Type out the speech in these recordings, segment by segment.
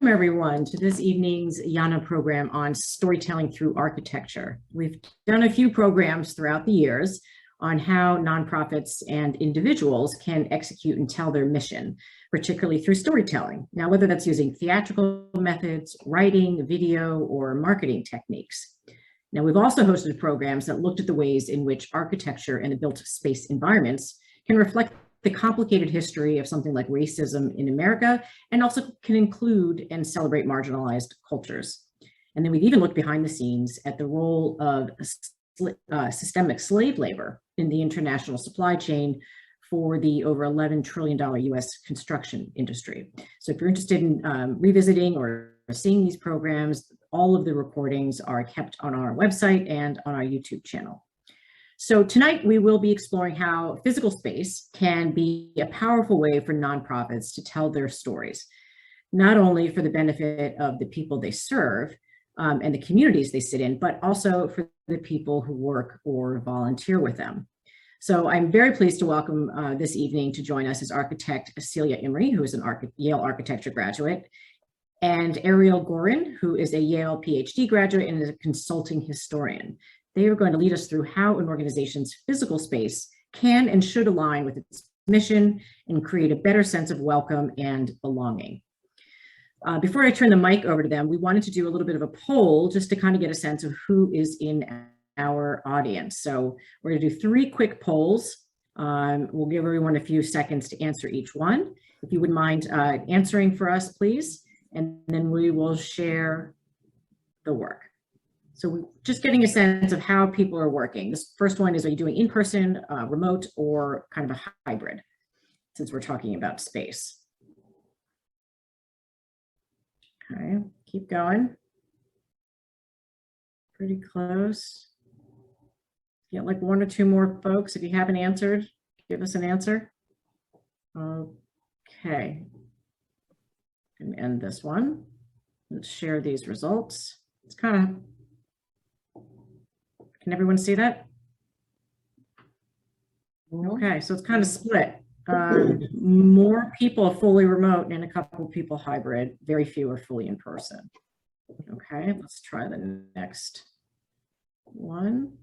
everyone to this evening's YANA program on storytelling through architecture. We've done a few programs throughout the years on how nonprofits and individuals can execute and tell their mission, particularly through storytelling. Now, whether that's using theatrical methods, writing, video, or marketing techniques. Now, we've also hosted programs that looked at the ways in which architecture and the built space environments can reflect the complicated history of something like racism in America, and also can include and celebrate marginalized cultures. And then we've even looked behind the scenes at the role of systemic slave labor in the international supply chain for the over $11 trillion US construction industry. So if you're interested in revisiting or seeing these programs, all of the recordings are kept on our website and on our YouTube channel. So tonight we will be exploring how physical space can be a powerful way for nonprofits to tell their stories, not only for the benefit of the people they serve and the communities they sit in, but also for the people who work or volunteer with them. So I'm very pleased to welcome this evening to join us is architect Celia Imrey, who is an Yale architecture graduate, and Arielle Gorin, who is a Yale PhD graduate and is a consulting historian. They are going to lead us through how an organization's physical space can and should align with its mission and create a better sense of welcome and belonging. Before I turn the mic over to them, we wanted to do a little bit of a poll just to kind of get a sense of who is in our audience. So we're going to do 3 quick polls. We'll give everyone a few seconds to answer each one. If you wouldn't mind answering for us, please, and then we will share the work. So we're just getting a sense of how people are working. This first one is, are you doing in-person, remote, or kind of a hybrid, since we're talking about space? Okay, keep going. Pretty close. Get like 1 or 2 more folks. If you haven't answered, give us an answer. Okay. And end this one. Let's share these results. It's kind of, can everyone see that? Okay, so it's kind of split. More people fully remote and a couple of people hybrid. Very few are fully in person. Okay, let's try the next one.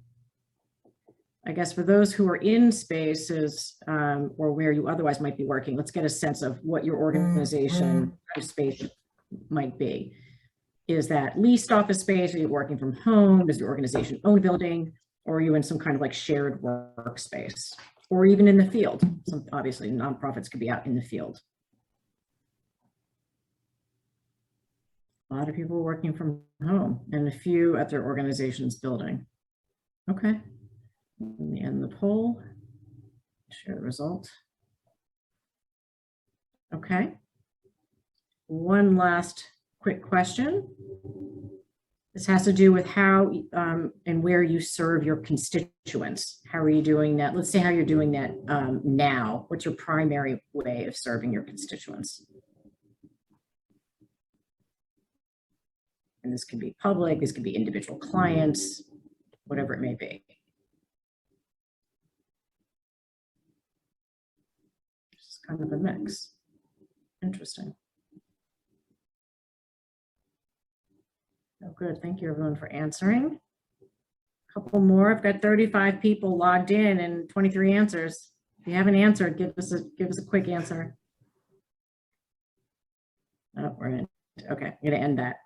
I guess for those who are in spaces or where you otherwise might be working, let's get a sense of what your organization space might be. Is that leased office space? Are you working from home? Does your organization own a building? Or are you in some kind of like shared workspace? Or even in the field? Obviously, nonprofits could be out in the field. A lot of people working from home and a few at their organization's building. Okay, let me end the poll, share the result. Okay, one last quick question. This has to do with how and where you serve your constituents. How are you doing that? Let's say how you're doing that now. What's your primary way of serving your constituents? And this could be public, this could be individual clients, whatever it may be. It's kind of a mix. Interesting. Oh, good. Thank you, everyone, for answering. A couple more. I've got 35 people logged in and 23 answers. If you haven't answered, give us a quick answer. Oh, we're in. Okay, I'm going to end that.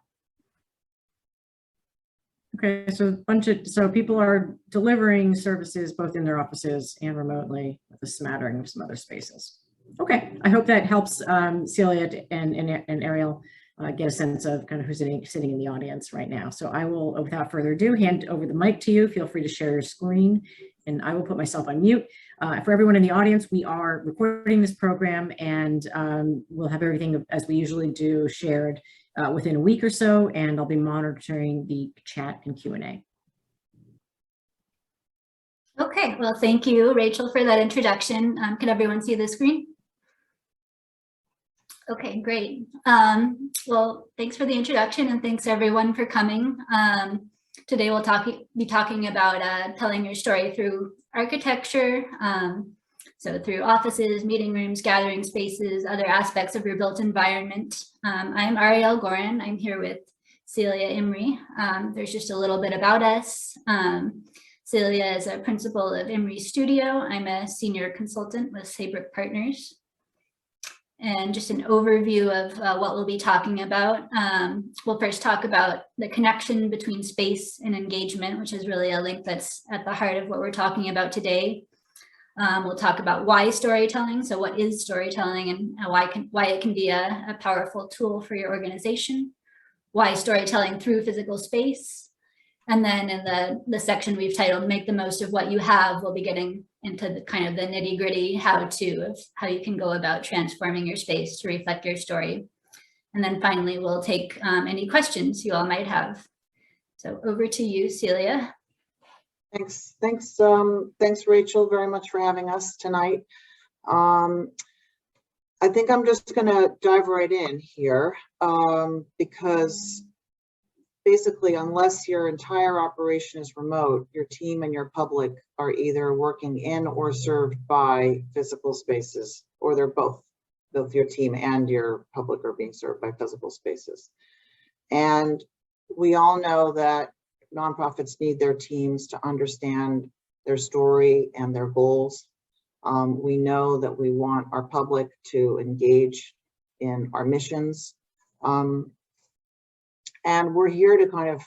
Okay, so people are delivering services both in their offices and remotely with a smattering of some other spaces. Okay, I hope that helps Celia and Arielle get a sense of kind of who's sitting in the audience right now. So I will, without further ado, hand over the mic to you. Feel free to share your screen and I will put myself on mute. For everyone in the audience, we are recording this program and we'll have everything as we usually do shared within a week or so, and I'll be monitoring the chat and Q&A. Okay, well, thank you, Rachel, for that introduction. Can everyone see the screen? Okay, great. Well, thanks for the introduction and thanks everyone for coming. Today we'll be talking about telling your story through architecture. So through offices, meeting rooms, gathering spaces, other aspects of your built environment. I'm Arielle Gorin. I'm here with Celia Imrey. There's just a little bit about us. Celia is a principal of Imrey Studio. I'm a senior consultant with Saybrook Partners. And just an overview of what we'll be talking about. We'll first talk about the connection between space and engagement, which is really a link that's at the heart of what we're talking about today. We'll talk about why storytelling. So what is storytelling and why it can be a powerful tool for your organization. Why storytelling through physical space. And then in the section we've titled Make the Most of What You Have, we'll be getting into the kind of the nitty gritty how-to of how you can go about transforming your space to reflect your story. And then finally, we'll take any questions you all might have. So over to you, Celia. Thanks, Rachel, very much for having us tonight. I think I'm just gonna dive right in here because basically, unless your entire operation is remote, your team and your public are either working in or served by physical spaces, or they're both your team and your public are being served by physical spaces. And we all know that nonprofits need their teams to understand their story and their goals. We know that we want our public to engage in our missions. And we're here to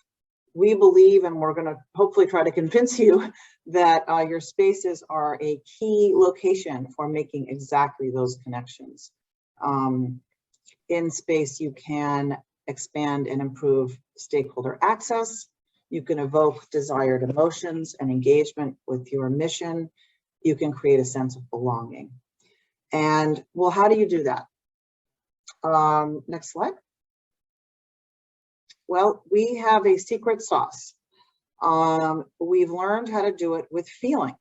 we believe, and we're going to hopefully try to convince you that your spaces are a key location for making exactly those connections. In space, you can expand and improve stakeholder access. You can evoke desired emotions and engagement with your mission. You can create a sense of belonging. And well, how do you do that? Next slide. Well, we have a secret sauce. We've learned how to do it with feeling.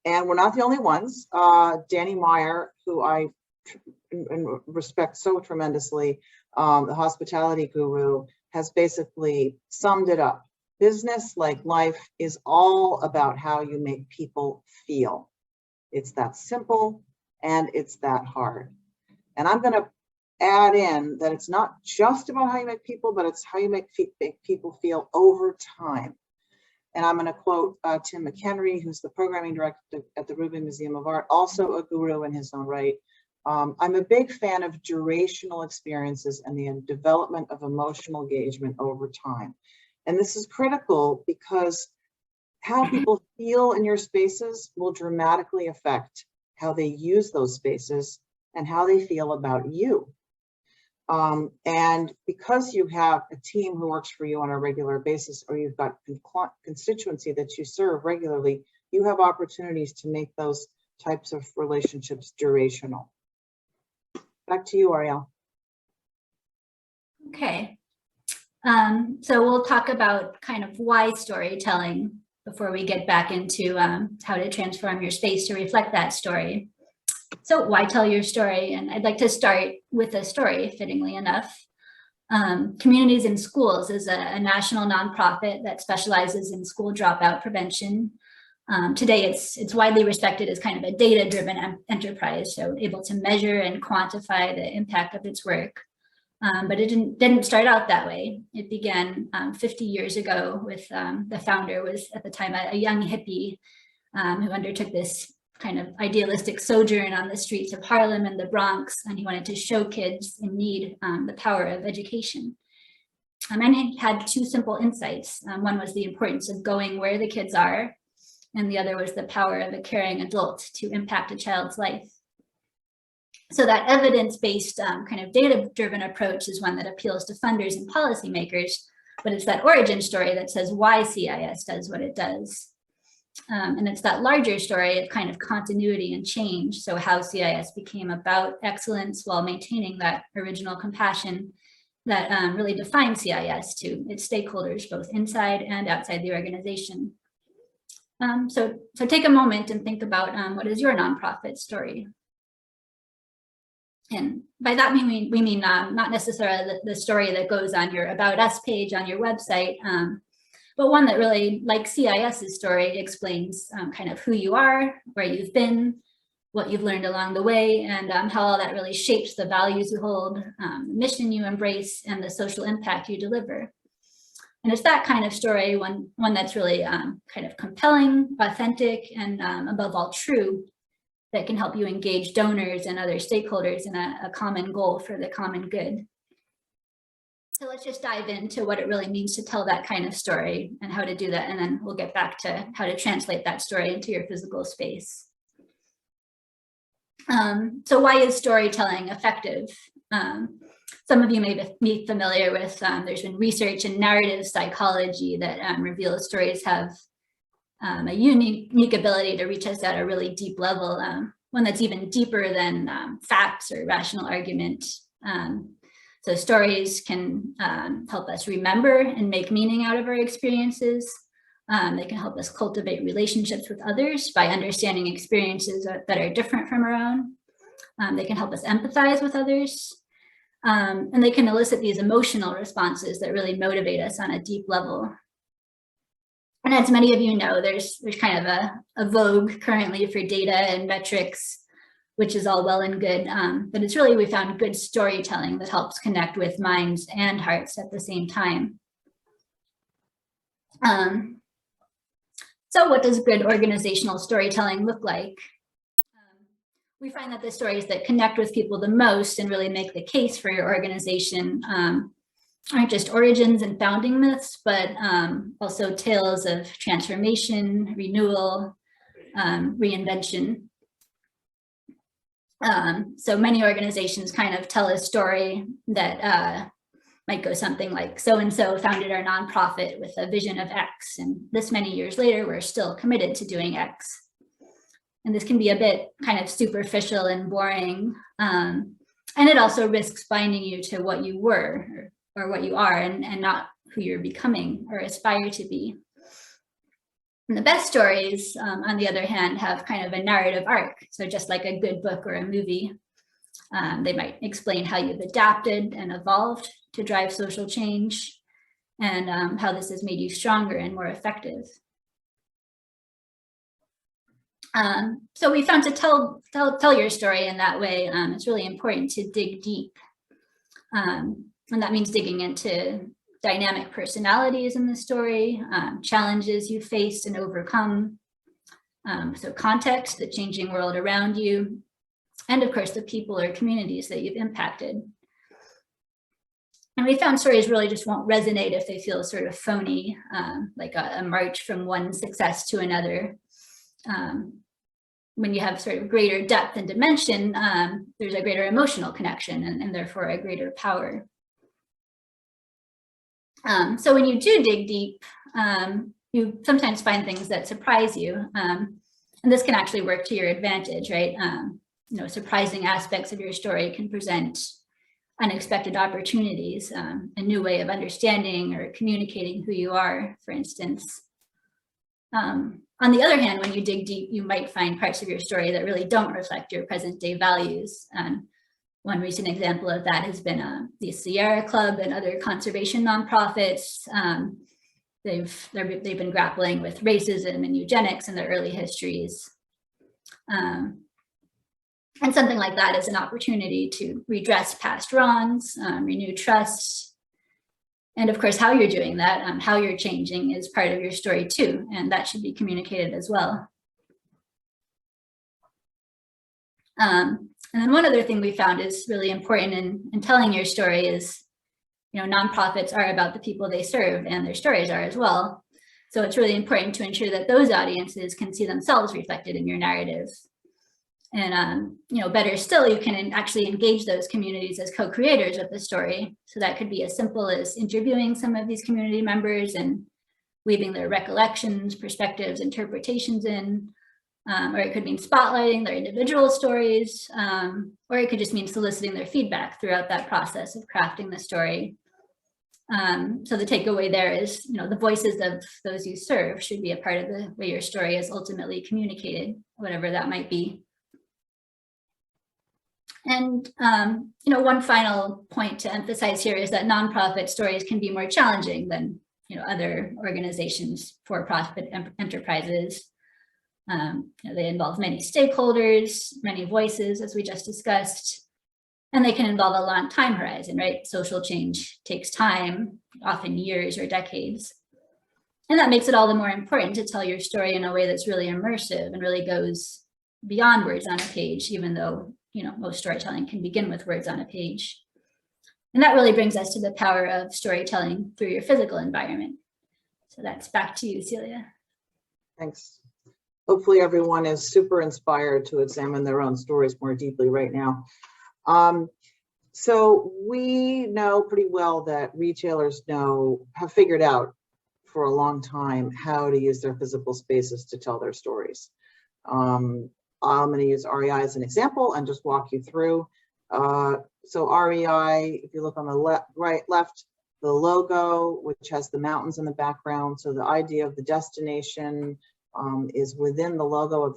And we're not the only ones. Danny Meyer, who I respect so tremendously, the hospitality guru, has basically summed it up. Business, like life, is all about how you make people feel. It's that simple and it's that hard. And I'm going to add in that it's not just about how you make people, but it's how you make people feel over time. And I'm going to quote Tim McHenry, who's the programming director at the Rubin Museum of Art, also a guru in his own right. I'm a big fan of durational experiences and the development of emotional engagement over time. And this is critical because how people feel in your spaces will dramatically affect how they use those spaces and how they feel about you. And because you have a team who works for you on a regular basis, or you've got constituency that you serve regularly, you have opportunities to make those types of relationships durational. Back to you, Arielle. Okay. So we'll talk about kind of why storytelling before we get back into how to transform your space to reflect that story. So why tell your story? And I'd like to start with a story, fittingly enough. Communities in Schools is a national nonprofit that specializes in school dropout prevention. Today, it's widely respected as kind of a data-driven enterprise, so able to measure and quantify the impact of its work. But it didn't start out that way. It began 50 years ago with the founder was at the time a young hippie who undertook this kind of idealistic sojourn on the streets of Harlem and the Bronx, and he wanted to show kids in need the power of education. And he had two simple insights. One was the importance of going where the kids are, and the other was the power of a caring adult to impact a child's life. So that evidence-based kind of data-driven approach is one that appeals to funders and policymakers, but it's that origin story that says why CIS does what it does. And it's that larger story of kind of continuity and change. So how CIS became about excellence while maintaining that original compassion that really defines CIS to its stakeholders, both inside and outside the organization. So take a moment and think about what is your nonprofit story? And by that we mean not necessarily the story that goes on your About Us page on your website, but one that really, like CIS's story, explains kind of who you are, where you've been, what you've learned along the way, and how all that really shapes the values you hold, the mission you embrace, and the social impact you deliver. And it's that kind of story, one that's really kind of compelling, authentic, and above all true, that can help you engage donors and other stakeholders in a common goal for the common good. So let's just dive into what it really means to tell that kind of story and how to do that. And then we'll get back to how to translate that story into your physical space. So why is storytelling effective? Some of you may be familiar with, there's been research in narrative psychology that reveals stories have a unique ability to reach us at a really deep level, one that's even deeper than facts or rational argument. So stories can help us remember and make meaning out of our experiences. They can help us cultivate relationships with others by understanding experiences that are different from our own. They can help us empathize with others. And they can elicit these emotional responses that really motivate us on a deep level. And as many of you know, there's kind of a vogue currently for data and metrics, which is all well and good, but it's really, we found good storytelling that helps connect with minds and hearts at the same time. So what does good organizational storytelling look like? We find that the stories that connect with people the most and really make the case for your organization aren't just origins and founding myths, but also tales of transformation, renewal, reinvention. So many organizations kind of tell a story that might go something like, so-and-so founded our nonprofit with a vision of X, and this many years later, we're still committed to doing X. And this can be a bit kind of superficial and boring. And it also risks binding you to what you were or what you are and not who you're becoming or aspire to be. And the best stories, on the other hand, have kind of a narrative arc. So just like a good book or a movie, they might explain how you've adapted and evolved to drive social change and how this has made you stronger and more effective. So we found to tell your story in that way, it's really important to dig deep. And that means digging into dynamic personalities in the story, challenges you faced and overcome, so context, the changing world around you, and of course the people or communities that you've impacted. And we found stories really just won't resonate if they feel sort of phony, like a march from one success to another. When you have sort of greater depth and dimension, there's a greater emotional connection and therefore a greater power. So when you do dig deep, you sometimes find things that surprise you. And this can actually work to your advantage, right? You know, surprising aspects of your story can present unexpected opportunities, a new way of understanding or communicating who you are, for instance. On the other hand, when you dig deep, you might find parts of your story that really don't reflect your present day values. One recent example of that has been the Sierra Club and other conservation nonprofits. They've been grappling with racism and eugenics in their early histories. And something like that is an opportunity to redress past wrongs, renew trust. And of course, how you're doing that, how you're changing is part of your story too, and that should be communicated as well. And then one other thing we found is really important in telling your story is, you know, nonprofits are about the people they serve and their stories are as well. So it's really important to ensure that those audiences can see themselves reflected in your narrative. And, you know, better still, you can actually engage those communities as co-creators of the story. So that could be as simple as interviewing some of these community members and weaving their recollections, perspectives, interpretations in, or it could mean spotlighting their individual stories, or it could just mean soliciting their feedback throughout that process of crafting the story. So the takeaway there is, you know, the voices of those you serve should be a part of the way your story is ultimately communicated, whatever that might be. And, you know, one final point to emphasize here is that nonprofit stories can be more challenging than, you know, other organizations, for-profit enterprises. They involve many stakeholders, many voices, as we just discussed, and they can involve a long time horizon, right? Social change takes time, often years or decades. And that makes it all the more important to tell your story in a way that's really immersive and really goes beyond words on a page, even though, most storytelling can begin with words on a page. And that really brings us to the power of storytelling through your physical environment. So that's back to you, Celia. Thanks. Hopefully everyone is super inspired to examine their own stories more deeply right now. So we know pretty well that retailers have figured out for a long time how to use their physical spaces to tell their stories. I'm going to use REI as an example and just walk you through. So REI, if you look on the left, the logo, which has the mountains in the background. So the idea of the destination is within the logo of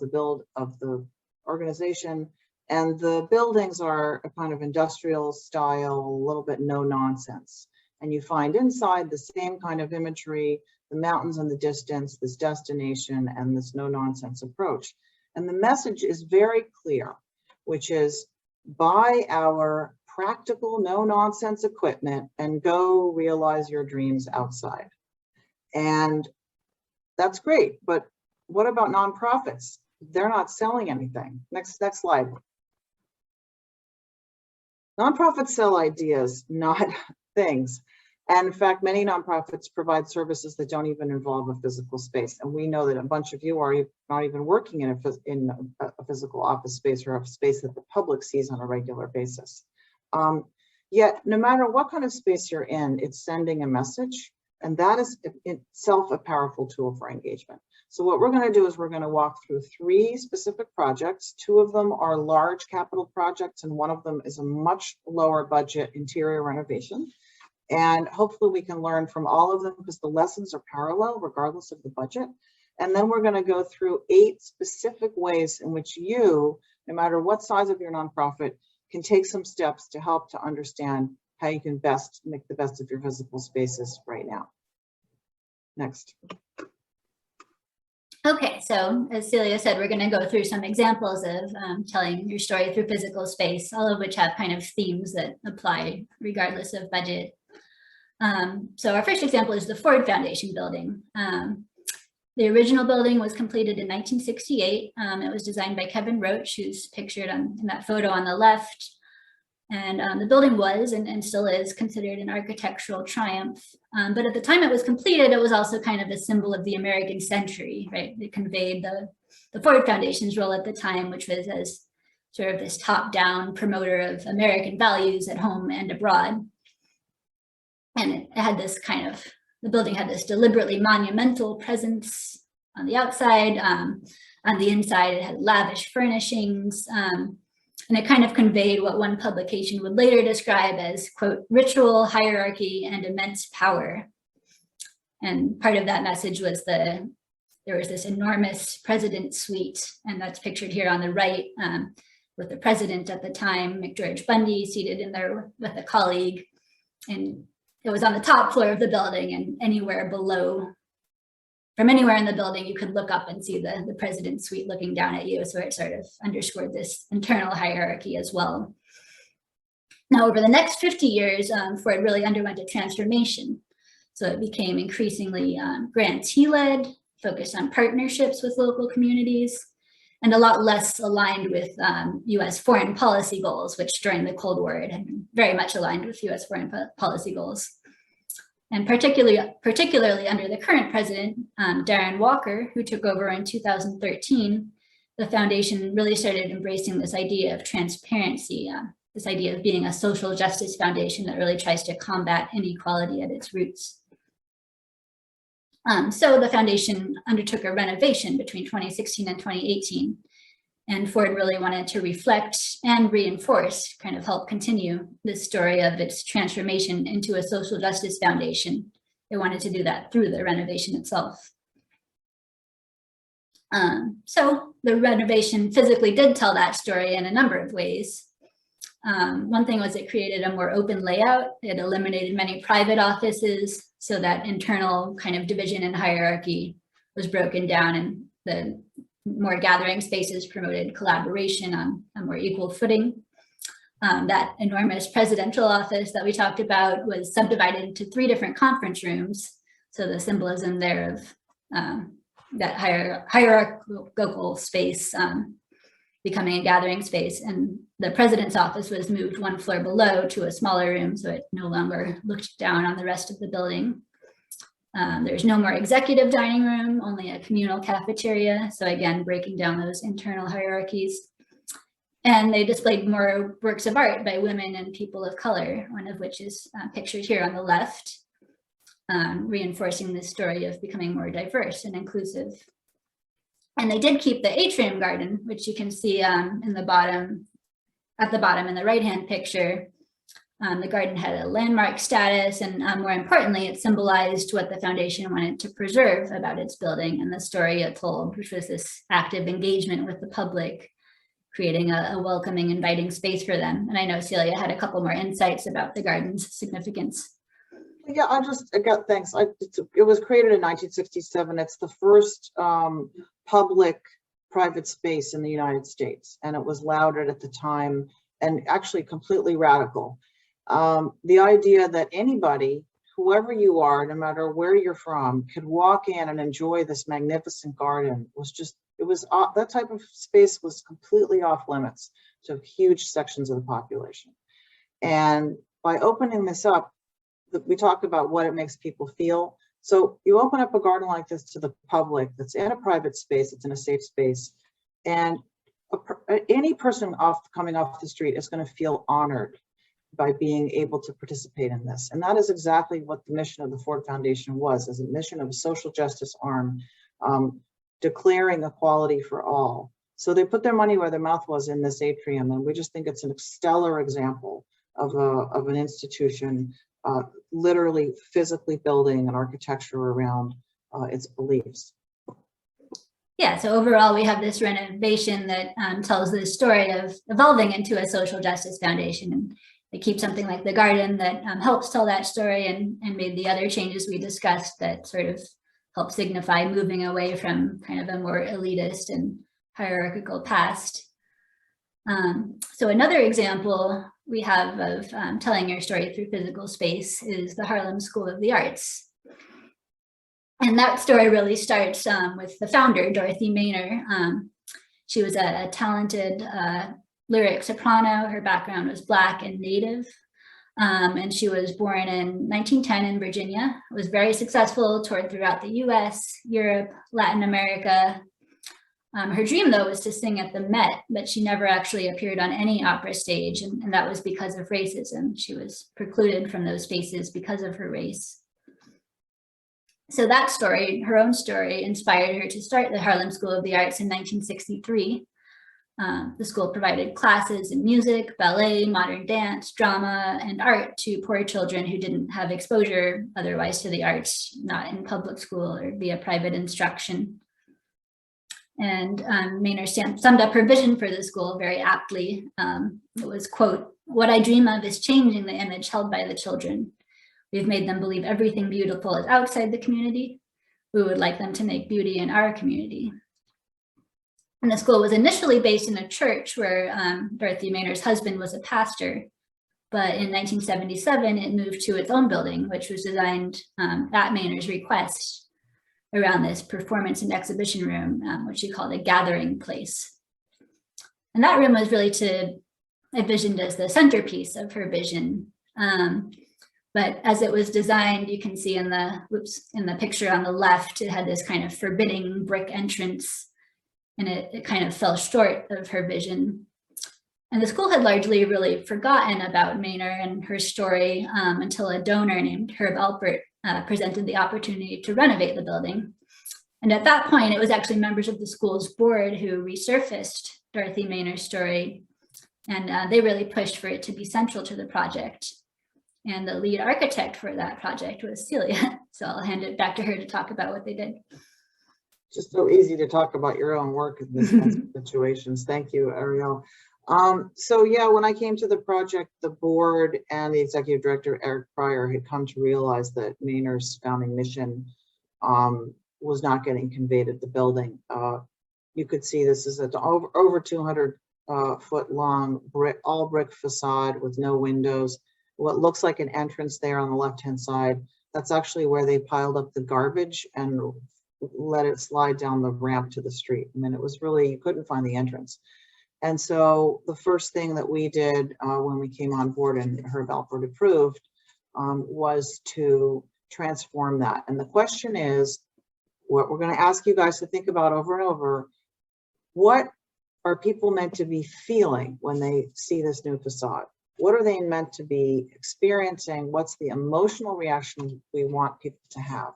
the organization. And the buildings are a kind of industrial style, a little bit no nonsense. And you find inside the same kind of imagery, the mountains in the distance, this destination, and this no nonsense approach. And the message is very clear, which is buy our practical, no nonsense equipment and go realize your dreams outside. And that's great, but what about nonprofits? They're not selling anything. Next slide. Nonprofits sell ideas, not things. And in fact, many nonprofits provide services that don't even involve a physical space. And we know that a bunch of you are not even working in a physical office space or a space that the public sees on a regular basis. Yet, no matter what kind of space you're in, it's sending a message. And that is itself a powerful tool for engagement. So what we're going to do is we're going to walk through 3 specific projects. 2 of them are large capital projects, and one of them is a much lower budget interior renovation. And hopefully we can learn from all of them because the lessons are parallel regardless of the budget. And then we're going to go through 8 specific ways in which you, no matter what size of your nonprofit, can take some steps to help to understand how you can best make the best of your physical spaces right now. Next. Okay, so as Celia said, we're going to go through some examples of telling your story through physical space, all of which have kind of themes that apply regardless of budget. So our first example is the Ford Foundation building. The original building was completed in 1968. It was designed by Kevin Roach, who's pictured in that photo on the left. And the building was and still is considered an architectural triumph. But at the time it was completed, it was also kind of a symbol of the American century, right? It conveyed the Ford Foundation's role at the time, which was as sort of this top-down promoter of American values at home and abroad. And it had this the building had this deliberately monumental presence on the outside. On the inside, it had lavish furnishings. And it kind of conveyed what one publication would later describe as, quote, ritual, hierarchy, and immense power. And part of that message was there was this enormous president's suite, and that's pictured here on the right with the president at the time, McGeorge Bundy, seated in there with a colleague. And it was on the top floor of the building, and anywhere below, from anywhere in the building, you could look up and see the president's suite looking down at you. So it sort of underscored this internal hierarchy as well. Now, over the next 50 years, Ford really underwent a transformation. So it became increasingly grantee-led, focused on partnerships with local communities, and a lot less aligned with US foreign policy goals, which during the Cold War, it had been very much aligned with US foreign policy goals. And particularly under the current president, Darren Walker, who took over in 2013, the foundation really started embracing this idea of transparency, this idea of being a social justice foundation that really tries to combat inequality at its roots. So the foundation undertook a renovation between 2016 and 2018. And Ford really wanted to reflect and reinforce, kind of help continue this story of its transformation into a social justice foundation. They wanted to do that through the renovation itself. So the renovation physically did tell that story in a number of ways. One thing was it created a more open layout. It eliminated many private offices so that internal kind of division and hierarchy was broken down, and the more gathering spaces promoted collaboration on a more equal footing. That enormous presidential office that we talked about was subdivided into 3 different conference rooms. So the symbolism there of that hierarchical space becoming a gathering space. And the president's office was moved 1 floor below to a smaller room, so it no longer looked down on the rest of the building. There's no more executive dining room, only a communal cafeteria. So again, breaking down those internal hierarchies. And they displayed more works of art by women and people of color, one of which is pictured here on the left, reinforcing this story of becoming more diverse and inclusive. And they did keep the atrium garden, which you can see at the bottom in the right-hand picture. The garden had a landmark status, and more importantly, it symbolized what the foundation wanted to preserve about its building and the story it told, which was this active engagement with the public, creating a welcoming, inviting space for them. And I know Celia had a couple more insights about the garden's significance. Yeah, thanks. It was created in 1967. It's the first public-private space in the United States, and it was lauded at the time and actually completely radical. The idea that anybody, whoever you are, no matter where you're from, could walk in and enjoy this magnificent garden was just, that type of space was completely off limits to huge sections of the population. And by opening this up, we talk about what it makes people feel. So you open up a garden like this to the public that's in a private space, it's in a safe space, and any person coming off the street is going to feel honored by being able to participate in this. And that is exactly what the mission of the Ford Foundation was, as a mission of a social justice arm, declaring equality for all. So they put their money where their mouth was in this atrium, and we just think it's a stellar example of an institution literally physically building an architecture around its beliefs. Yeah, so overall, we have this renovation that tells this story of evolving into a social justice foundation. And they keep something like the garden that helps tell that story, and made the other changes we discussed that sort of help signify moving away from kind of a more elitist and hierarchical past. So another example we have of telling your story through physical space is the Harlem School of the Arts. And that story really starts with the founder, Dorothy Maynor. She was a talented lyric soprano. Her background was Black and Native. And she was born in 1910 in Virginia. Was very successful, toured throughout the US, Europe, Latin America. Her dream, though, was to sing at the Met, but she never actually appeared on any opera stage, and that was because of racism. She was precluded from those spaces because of her race. So that story, her own story, inspired her to start the Harlem School of the Arts in 1963. The school provided classes in music, ballet, modern dance, drama, and art to poor children who didn't have exposure otherwise to the arts, not in public school or via private instruction. And Maynor summed up her vision for the school very aptly. It was, quote, "What I dream of is changing the image held by the children. We've made them believe everything beautiful is outside the community. We would like them to make beauty in our community." And the school was initially based in a church where Dorothy Maynor's husband was a pastor. But in 1977, it moved to its own building, which was designed at Maynor's request, around this performance and exhibition room, which she called a gathering place. And that room was really envisioned as the centerpiece of her vision. But as it was designed, you can see in the picture on the left, it had this kind of forbidding brick entrance, and it kind of fell short of her vision. And the school had largely really forgotten about Maynor and her story until a donor named Herb Alpert presented the opportunity to renovate the building. And at that point, it was actually members of the school's board who resurfaced Dorothy Maynor's story, and they really pushed for it to be central to the project. And the lead architect for that project was Celia. So I'll hand it back to her to talk about what they did. Just so easy to talk about your own work in these kinds of situations. Thank you, Arielle. So yeah, when I came to the project, the board and the executive director, Eric Pryor, had come to realize that Maynor's founding mission was not getting conveyed at the building. you could see this is an over 200 foot long all brick facade with no windows. What looks like an entrance there on the left-hand side, that's actually where they piled up the garbage and let it slide down the ramp to the street. I mean, it was really, you couldn't find the entrance. And so the first thing that we did when we came on board and Herb Alpert approved was to transform that. And the question is, what we're going to ask you guys to think about over and over, what are people meant to be feeling when they see this new facade? What are they meant to be experiencing? What's the emotional reaction we want people to have?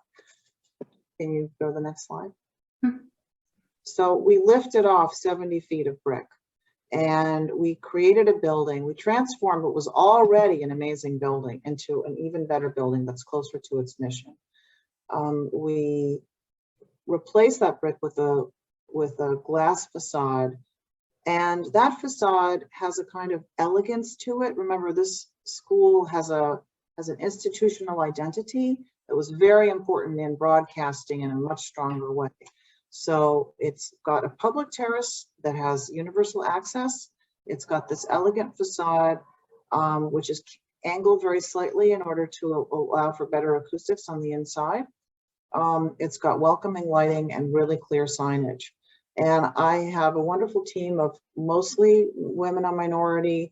Can you go to the next slide? So we lifted off 70 feet of brick and we created a building. We transformed what was already an amazing building into an even better building that's closer to its mission. We replaced that brick with a glass facade, and that facade has a kind of elegance to it. Remember, this school has an institutional identity that was very important in broadcasting in a much stronger way. So it's got a public terrace that has universal access. It's got this elegant facade, which is angled very slightly in order to allow for better acoustics on the inside. It's got welcoming lighting and really clear signage. And I have a wonderful team of mostly women and minority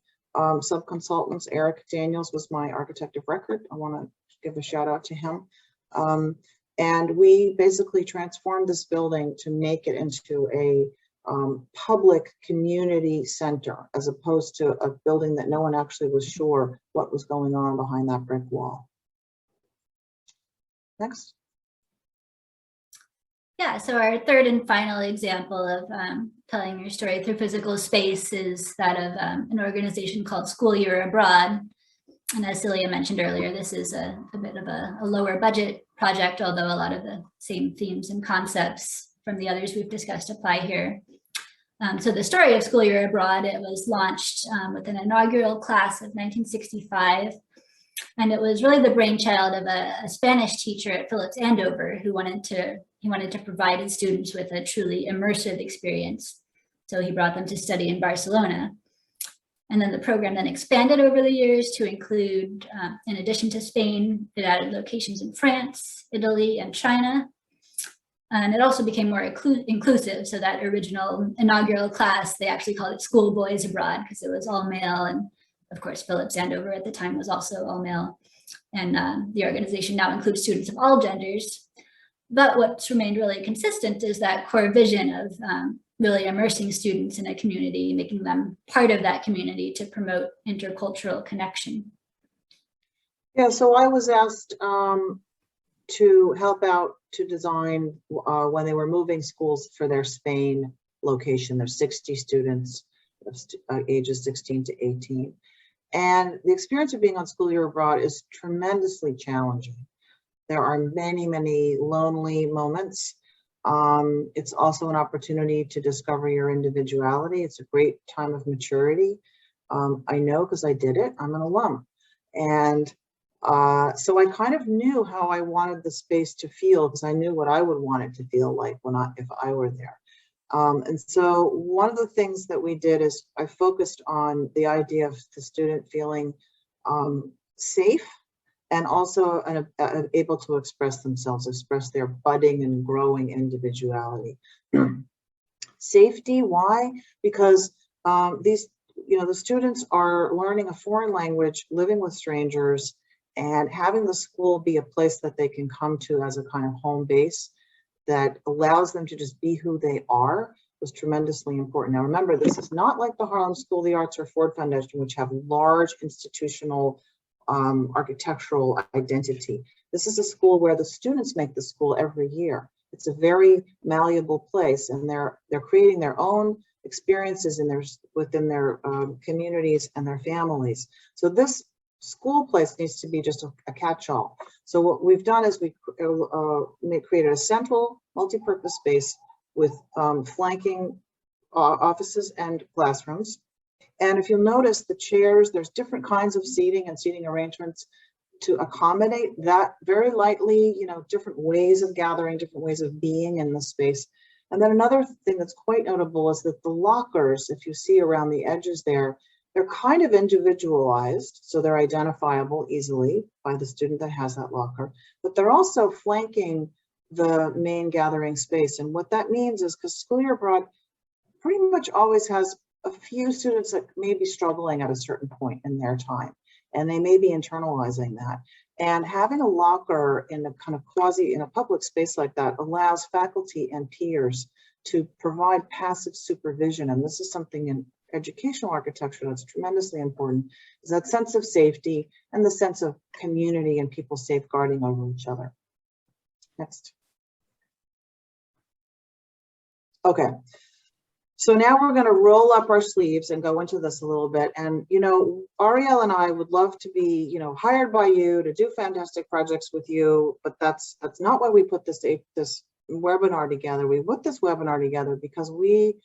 sub-consultants. Eric Daniels was my architect of record. I want to give a shout out to him. And we basically transformed this building to make it into a public community center, as opposed to a building that no one actually was sure what was going on behind that brick wall. Next. Yeah, so our third and final example of telling your story through physical space is that of an organization called School Year Abroad. And as Celia mentioned earlier, this is a bit of a lower budget project, although a lot of the same themes and concepts from the others we've discussed apply here. So the story of School Year Abroad, it was launched with an inaugural class of 1965. And it was really the brainchild of a Spanish teacher at Phillips Andover who wanted to provide his students with a truly immersive experience. So he brought them to study in Barcelona. And then the program then expanded over the years to include, in addition to Spain, it added locations in France, Italy, and China. And it also became more inclusive. So that original inaugural class, they actually called it Schoolboys Abroad because it was all male. And of course, Phillips Andover at the time was also all male. And the organization now includes students of all genders. But what's remained really consistent is that core vision of really immersing students in a community, making them part of that community to promote intercultural connection. Yeah, so I was asked to help out to design when they were moving schools for their Spain location. There's 60 students ages 16 to 18. And the experience of being on School Year Abroad is tremendously challenging. There are many, many lonely moments. It's also an opportunity to discover your individuality. It's a great time of maturity. I know because I did it. I'm an alum. And so I kind of knew how I wanted the space to feel because I knew what I would want it to feel like if I were there. And so one of the things that we did is I focused on the idea of the student feeling safe and also able to express themselves, express their budding and growing individuality. Safety, why? Because the students are learning a foreign language, living with strangers, and having the school be a place that they can come to as a kind of home base that allows them to just be who they are was tremendously important. Now remember, this is not like the Harlem School of the Arts or Ford Foundation, which have large institutional architectural identity. This is a school where the students make the school every year. It's a very malleable place, and they're creating their own experiences within their communities and their families. So this school place needs to be just a catch-all. So what we've done is we created a central multi-purpose space with flanking offices and classrooms. And if you'll notice the chairs, there's different kinds of seating and seating arrangements to accommodate that very lightly, different ways of gathering, different ways of being in the space. And then another thing that's quite notable is that the lockers, if you see around the edges there, they're kind of individualized, so they're identifiable easily by the student that has that locker, but they're also flanking the main gathering space. And what that means is, because school year abroad pretty much always has a few students that may be struggling at a certain point in their time, and they may be internalizing that. And having a locker in a kind of in a public space like that allows faculty and peers to provide passive supervision. And this is something in educational architecture that's tremendously important, is that sense of safety and the sense of community and people safeguarding over each other. Next. Okay. So now we're going to roll up our sleeves and go into this a little bit. And, you know, Arielle and I would love to be, you know, hired by you to do fantastic projects with you, but that's not why we put this webinar together. We put this webinar together because we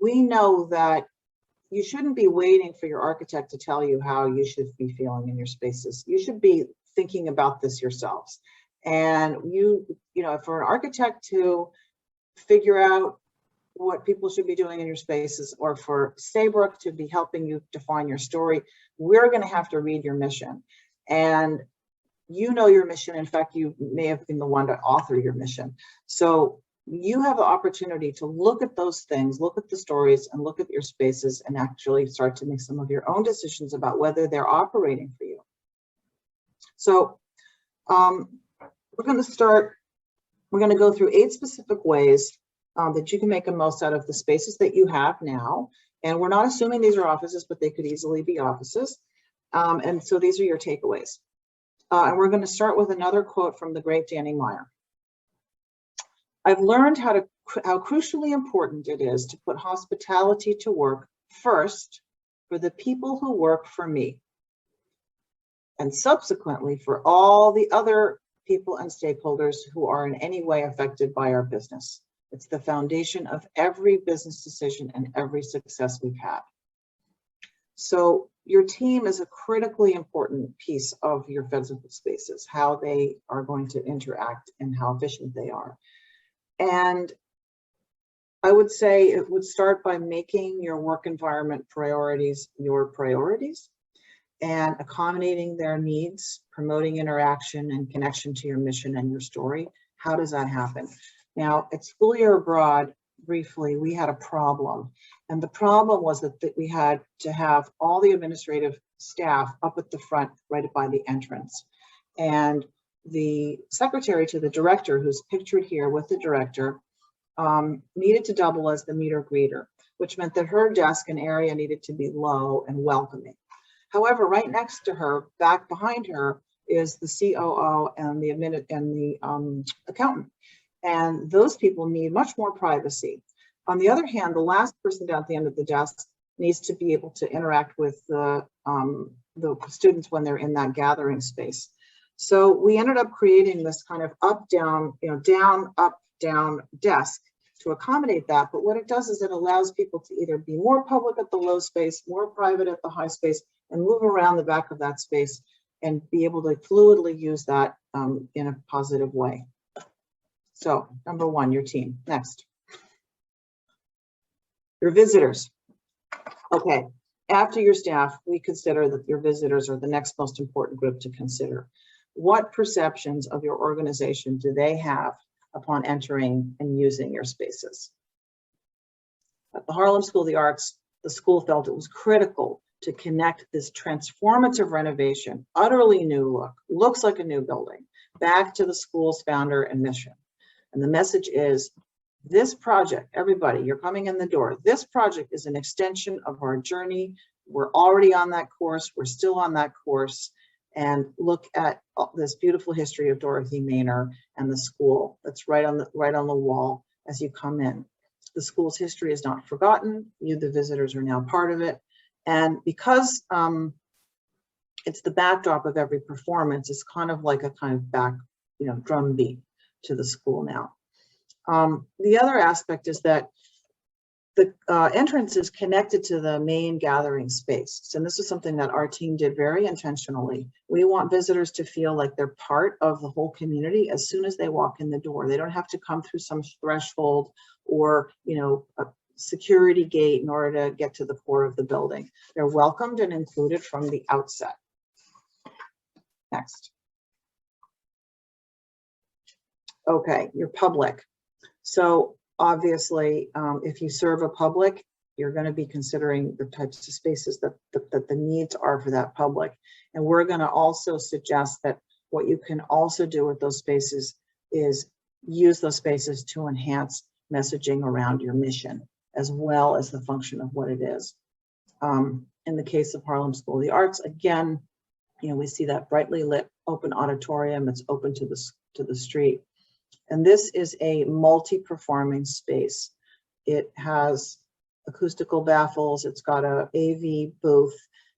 know that you shouldn't be waiting for your architect to tell you how you should be feeling in your spaces. You should be thinking about this yourselves. And you know, for an architect to figure out what people should be doing in your spaces, or for Saybrook to be helping you define your story, we're going to have to read your mission. And you know your mission. In fact, you may have been the one to author your mission. So you have the opportunity to look at those things, look at the stories, and look at your spaces, and actually start to make some of your own decisions about whether they're operating for you. So we're going to go through 8 specific ways that you can make the most out of the spaces that you have now. And we're not assuming these are offices, but they could easily be offices. And so these are your takeaways. And we're going to start with another quote from the great Danny Meyer. I've learned how crucially important it is to put hospitality to work first for the people who work for me, and subsequently for all the other people and stakeholders who are in any way affected by our business. It's the foundation of every business decision and every success we've had. So your team is a critically important piece of your physical spaces, how they are going to interact and how efficient they are. And I would say it would start by making your work environment priorities your priorities, and accommodating their needs, promoting interaction and connection to your mission and your story. How does that happen? Now, at School Year Abroad, briefly, we had a problem. And the problem was that we had to have all the administrative staff up at the front, right by the entrance. And the secretary to the director, who's pictured here with the director, needed to double as the meter greeter, which meant that her desk and area needed to be low and welcoming. However, right next to her, back behind her, is the COO and the accountant. And those people need much more privacy. On the other hand, the last person down at the end of the desk needs to be able to interact with the students when they're in that gathering space. So we ended up creating this kind of up, down, down, up, down desk to accommodate that. But what it does is it allows people to either be more public at the low space, more private at the high space, and move around the back of that space and be able to fluidly use that in a positive way. So number 1, your team. Next. Your visitors. Okay, after your staff, we consider that your visitors are the next most important group to consider. What perceptions of your organization do they have upon entering and using your spaces? At the Harlem School of the Arts, the school felt it was critical to connect this transformative renovation, utterly new look, looks like a new building, back to the school's founder and mission. And the message is, this project, everybody, you're coming in the door, this project is an extension of our journey. We're already on that course. We're still on that course. And look at this beautiful history of Dorothy Maynor and the school that's right on the wall as you come in. The school's history is not forgotten. You, the visitors, are now part of it. And because it's the backdrop of every performance, it's kind of like a kind of back, drum beat to the school now. The other aspect is that The entrance is connected to the main gathering space. And this is something that our team did very intentionally. We want visitors to feel like they're part of the whole community as soon as they walk in the door. They don't have to come through some threshold or, you know, a security gate in order to get to the core of the building. They're welcomed and included from the outset. Next. Okay, your public. So obviously, if you serve a public, you're going to be considering the types of spaces that the needs are for that public. And we're going to also suggest that what you can also do with those spaces is use those spaces to enhance messaging around your mission, as well as the function of what it is. In the case of Harlem School of the Arts, again, you know, we see that brightly lit open auditorium. It's open to the street. And this is a multi-performing space. It has acoustical baffles. It's got a AV booth.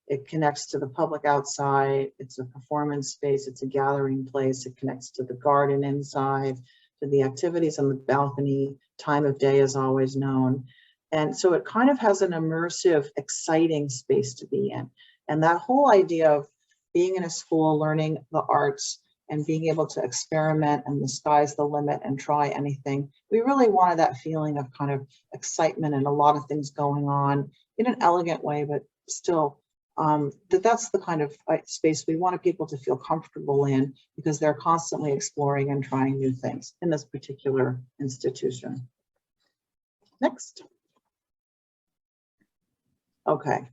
It connects to the public outside. It's a performance space. It's a gathering place. It connects to the garden inside, to the activities on the balcony. Time of day is always known. And so it kind of has an immersive, exciting space to be in. And that whole idea of being in a school, learning the arts, and being able to experiment and the sky's the limit and try anything. We really wanted that feeling of kind of excitement and a lot of things going on in an elegant way, but still that's the kind of space we wanted people to feel comfortable in, because they're constantly exploring and trying new things in this particular institution. Next. Okay,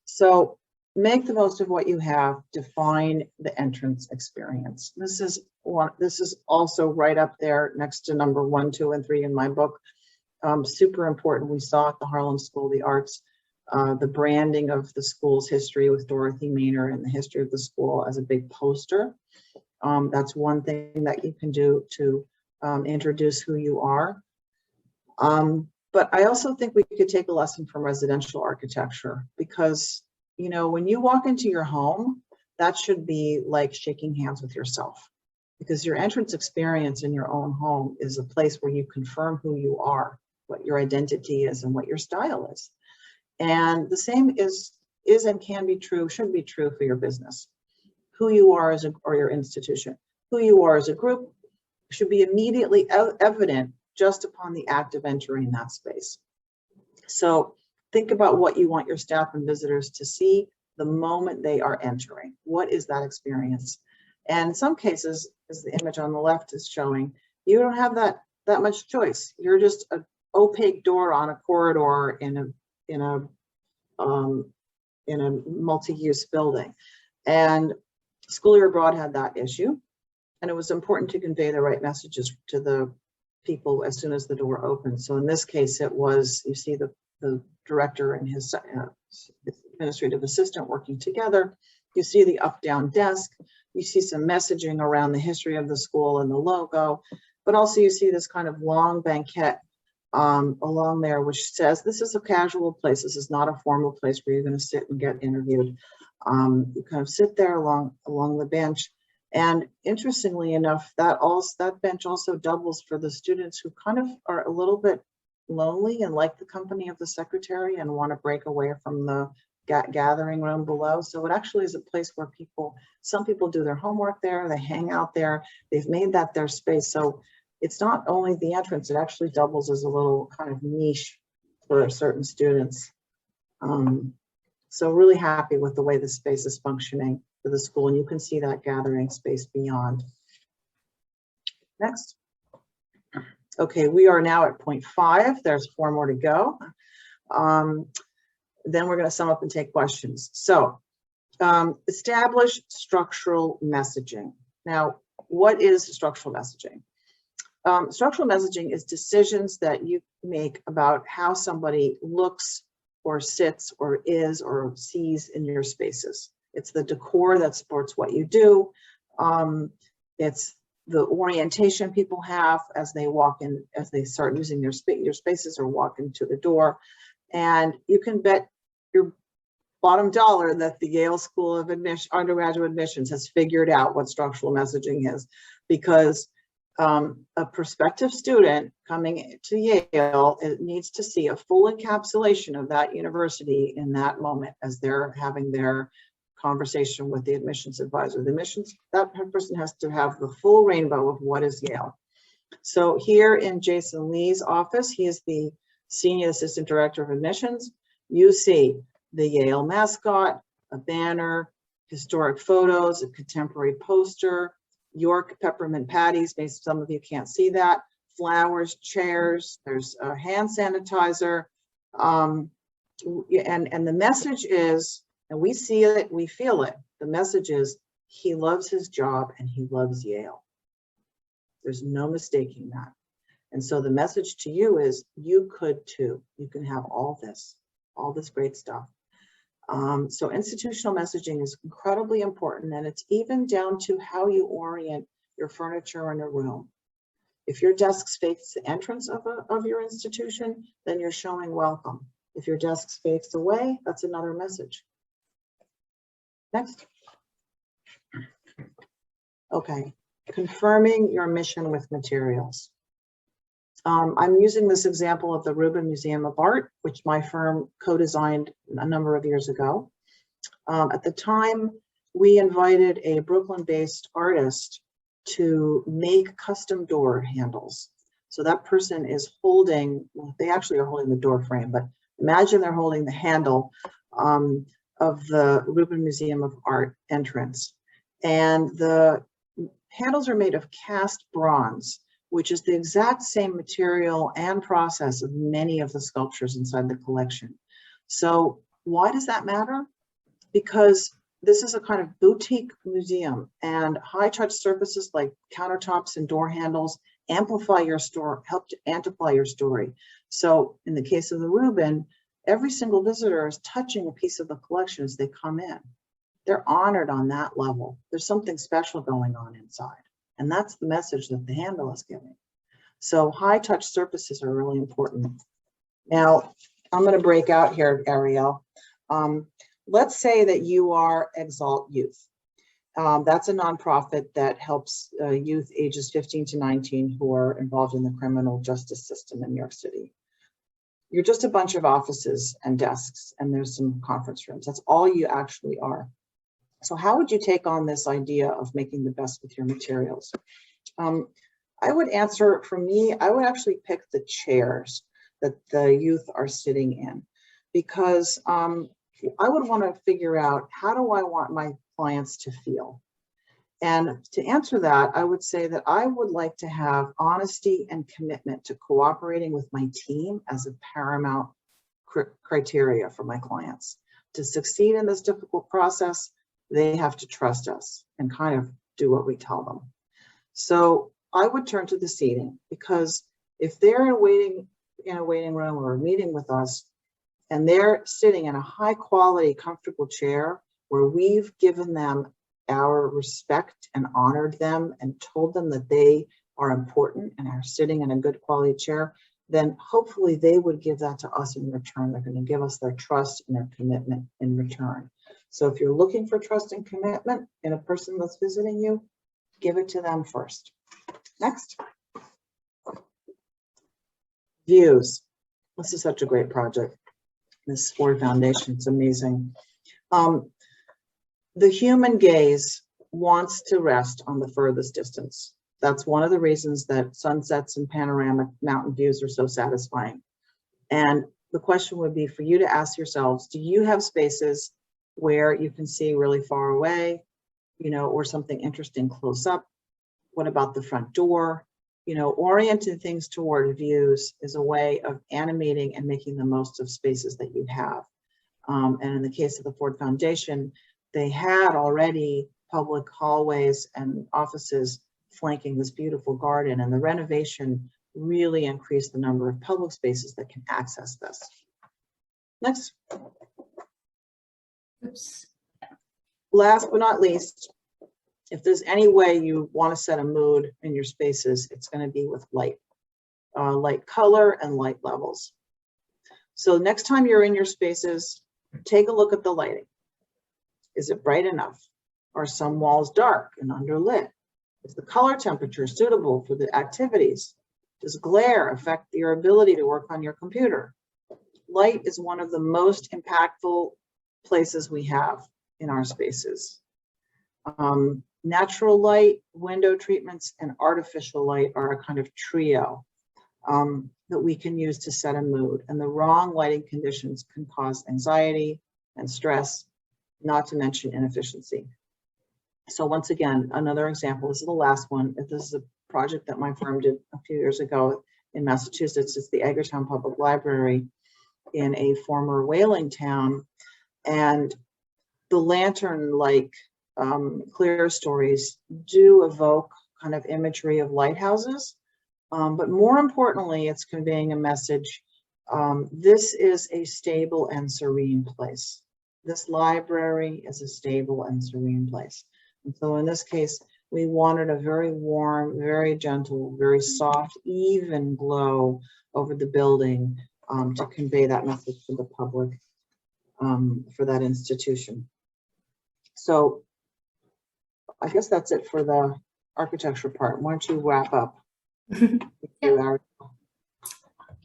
so make the most of what you have. Define the entrance experience. This is also right up there next to number 1, 2, and 3 in my book. Super important. We saw at the Harlem School of the Arts, the branding of the school's history with Dorothy Maynard and the history of the school as a big poster. That's one thing that you can do to introduce who you are. But I also think we could take a lesson from residential architecture, because you know, when you walk into your home, that should be like shaking hands with yourself, because your entrance experience in your own home is a place where you confirm who you are, what your identity is, and what your style is. And the same is and can be true, should be true for your business. Who you are or your institution, who you are as a group should be immediately evident just upon the act of entering that space. So think about what you want your staff and visitors to see the moment they are entering. What is that experience? And in some cases, as the image on the left is showing, you don't have that much choice. You're just an opaque door on a corridor in a multi-use building. And School Year Abroad had that issue, and it was important to convey the right messages to the people as soon as the door opened. So in this case, it was, you see the director and his administrative assistant working together. You see the up-down desk. You see some messaging around the history of the school and the logo, but also you see this kind of long banquette along there, which says this is a casual place. This is not a formal place where you're going to sit and get interviewed. You kind of sit there along the bench. And interestingly enough, that bench also doubles for the students who kind of are a little bit lonely and like the company of the secretary and want to break away from the gathering room below. So it actually is a place where some people do their homework there, they hang out there, they've made that their space. So it's not only the entrance, it actually doubles as a little kind of niche for certain students. So really happy with the way the space is functioning for the school, and you can see that gathering space beyond. Next. Okay, we are now at point 5. There's 4 more to go. Then we're going to sum up and take questions. So establish structural messaging. Now, what is structural messaging? Structural messaging is decisions that you make about how somebody looks or sits or is or sees in your spaces. It's the decor that supports what you do. It's the orientation people have as they walk in, as they start using your spaces or walk into the door. And you can bet your bottom dollar that the Yale School of Undergraduate Admissions has figured out what structural messaging is, because a prospective student coming to Yale, it needs to see a full encapsulation of that university in that moment as they're having their conversation with the admissions advisor. That person has to have the full rainbow of what is Yale. So here in Jason Lee's office, he is the Senior Assistant Director of Admissions. You see the Yale mascot, a banner, historic photos, a contemporary poster, York peppermint patties, maybe some of you can't see that, flowers, chairs, there's a hand sanitizer, and the message is, and we see it, we feel it, the message is he loves his job and he loves Yale. There's no mistaking that. And so the message to you is you could too. You can have all this great stuff. So institutional messaging is incredibly important, and it's even down to how you orient your furniture in a room. If your desks face the entrance of your institution, then you're showing welcome. If your desks face away, that's another message. Next. Okay, confirming your mission with materials. I'm using this example of the Rubin Museum of Art, which my firm co-designed a number of years ago. At the time, we invited a Brooklyn-based artist to make custom door handles. So that person is holding, well, they actually are holding the door frame, but imagine they're holding the handle of the Rubin Museum of Art entrance. And the handles are made of cast bronze, which is the exact same material and process of many of the sculptures inside the collection. So why does that matter? Because this is a kind of boutique museum, and high-touch surfaces like countertops and door handles amplify your story, help to amplify your story. So in the case of the Rubin, every single visitor is touching a piece of the collection as they come in. They're honored on that level. There's something special going on inside. And that's the message that the handle is giving. So high touch surfaces are really important. Now, I'm going to break out here, Arielle. Let's say that you are Exalt Youth. That's a nonprofit that helps youth ages 15 to 19 who are involved in the criminal justice system in New York City. You're just a bunch of offices and desks, and there's some conference rooms. That's all you actually are. So how would you take on this idea of making the best with your materials? I would answer, for me, I would actually pick the chairs that the youth are sitting in, because I would want to figure out, how do I want my clients to feel? And to answer that, I would say that I would like to have honesty and commitment to cooperating with my team as a paramount criteria for my clients. To succeed in this difficult process, they have to trust us and kind of do what we tell them. So I would turn to the seating, because if they're in a waiting room or a meeting with us, and they're sitting in a high quality, comfortable chair where we've given them our respect and honored them and told them that they are important and are sitting in a good quality chair, then hopefully they would give that to us in return. They're going to give us their trust and their commitment in return. So if you're looking for trust and commitment in a person that's visiting you, give it to them first. Next. Views. This is such a great project. This Ford Foundation, it's amazing. The human gaze wants to rest on the furthest distance. That's one of the reasons that sunsets and panoramic mountain views are so satisfying. And the question would be for you to ask yourselves, do you have spaces where you can see really far away, or something interesting close up? What about the front door? Orienting things toward views is a way of animating and making the most of spaces that you have. And in the case of the Ford Foundation, they had already public hallways and offices flanking this beautiful garden, and the renovation really increased the number of public spaces that can access this. Next. Oops. Last but not least, if there's any way you want to set a mood in your spaces, it's going to be with light, light color and light levels. So next time you're in your spaces, take a look at the lighting. Is it bright enough? Are some walls dark and underlit? Is the color temperature suitable for the activities? Does glare affect your ability to work on your computer? Light is one of the most impactful places we have in our spaces. Natural light, window treatments, and artificial light are a kind of trio that we can use to set a mood. And the wrong lighting conditions can cause anxiety and stress, not to mention inefficiency. So once again, another example, this is the last one. This is a project that my firm did a few years ago in Massachusetts. It's the Edgartown Public Library in a former whaling town. And the lantern-like clear stories do evoke kind of imagery of lighthouses. But more importantly, it's conveying a message. This is a stable and serene place. This library is a stable and serene place. And so in this case, we wanted a very warm, very gentle, very soft, even glow over the building to convey that message to the public for that institution. So I guess that's it for the architecture part. Why don't you wrap up?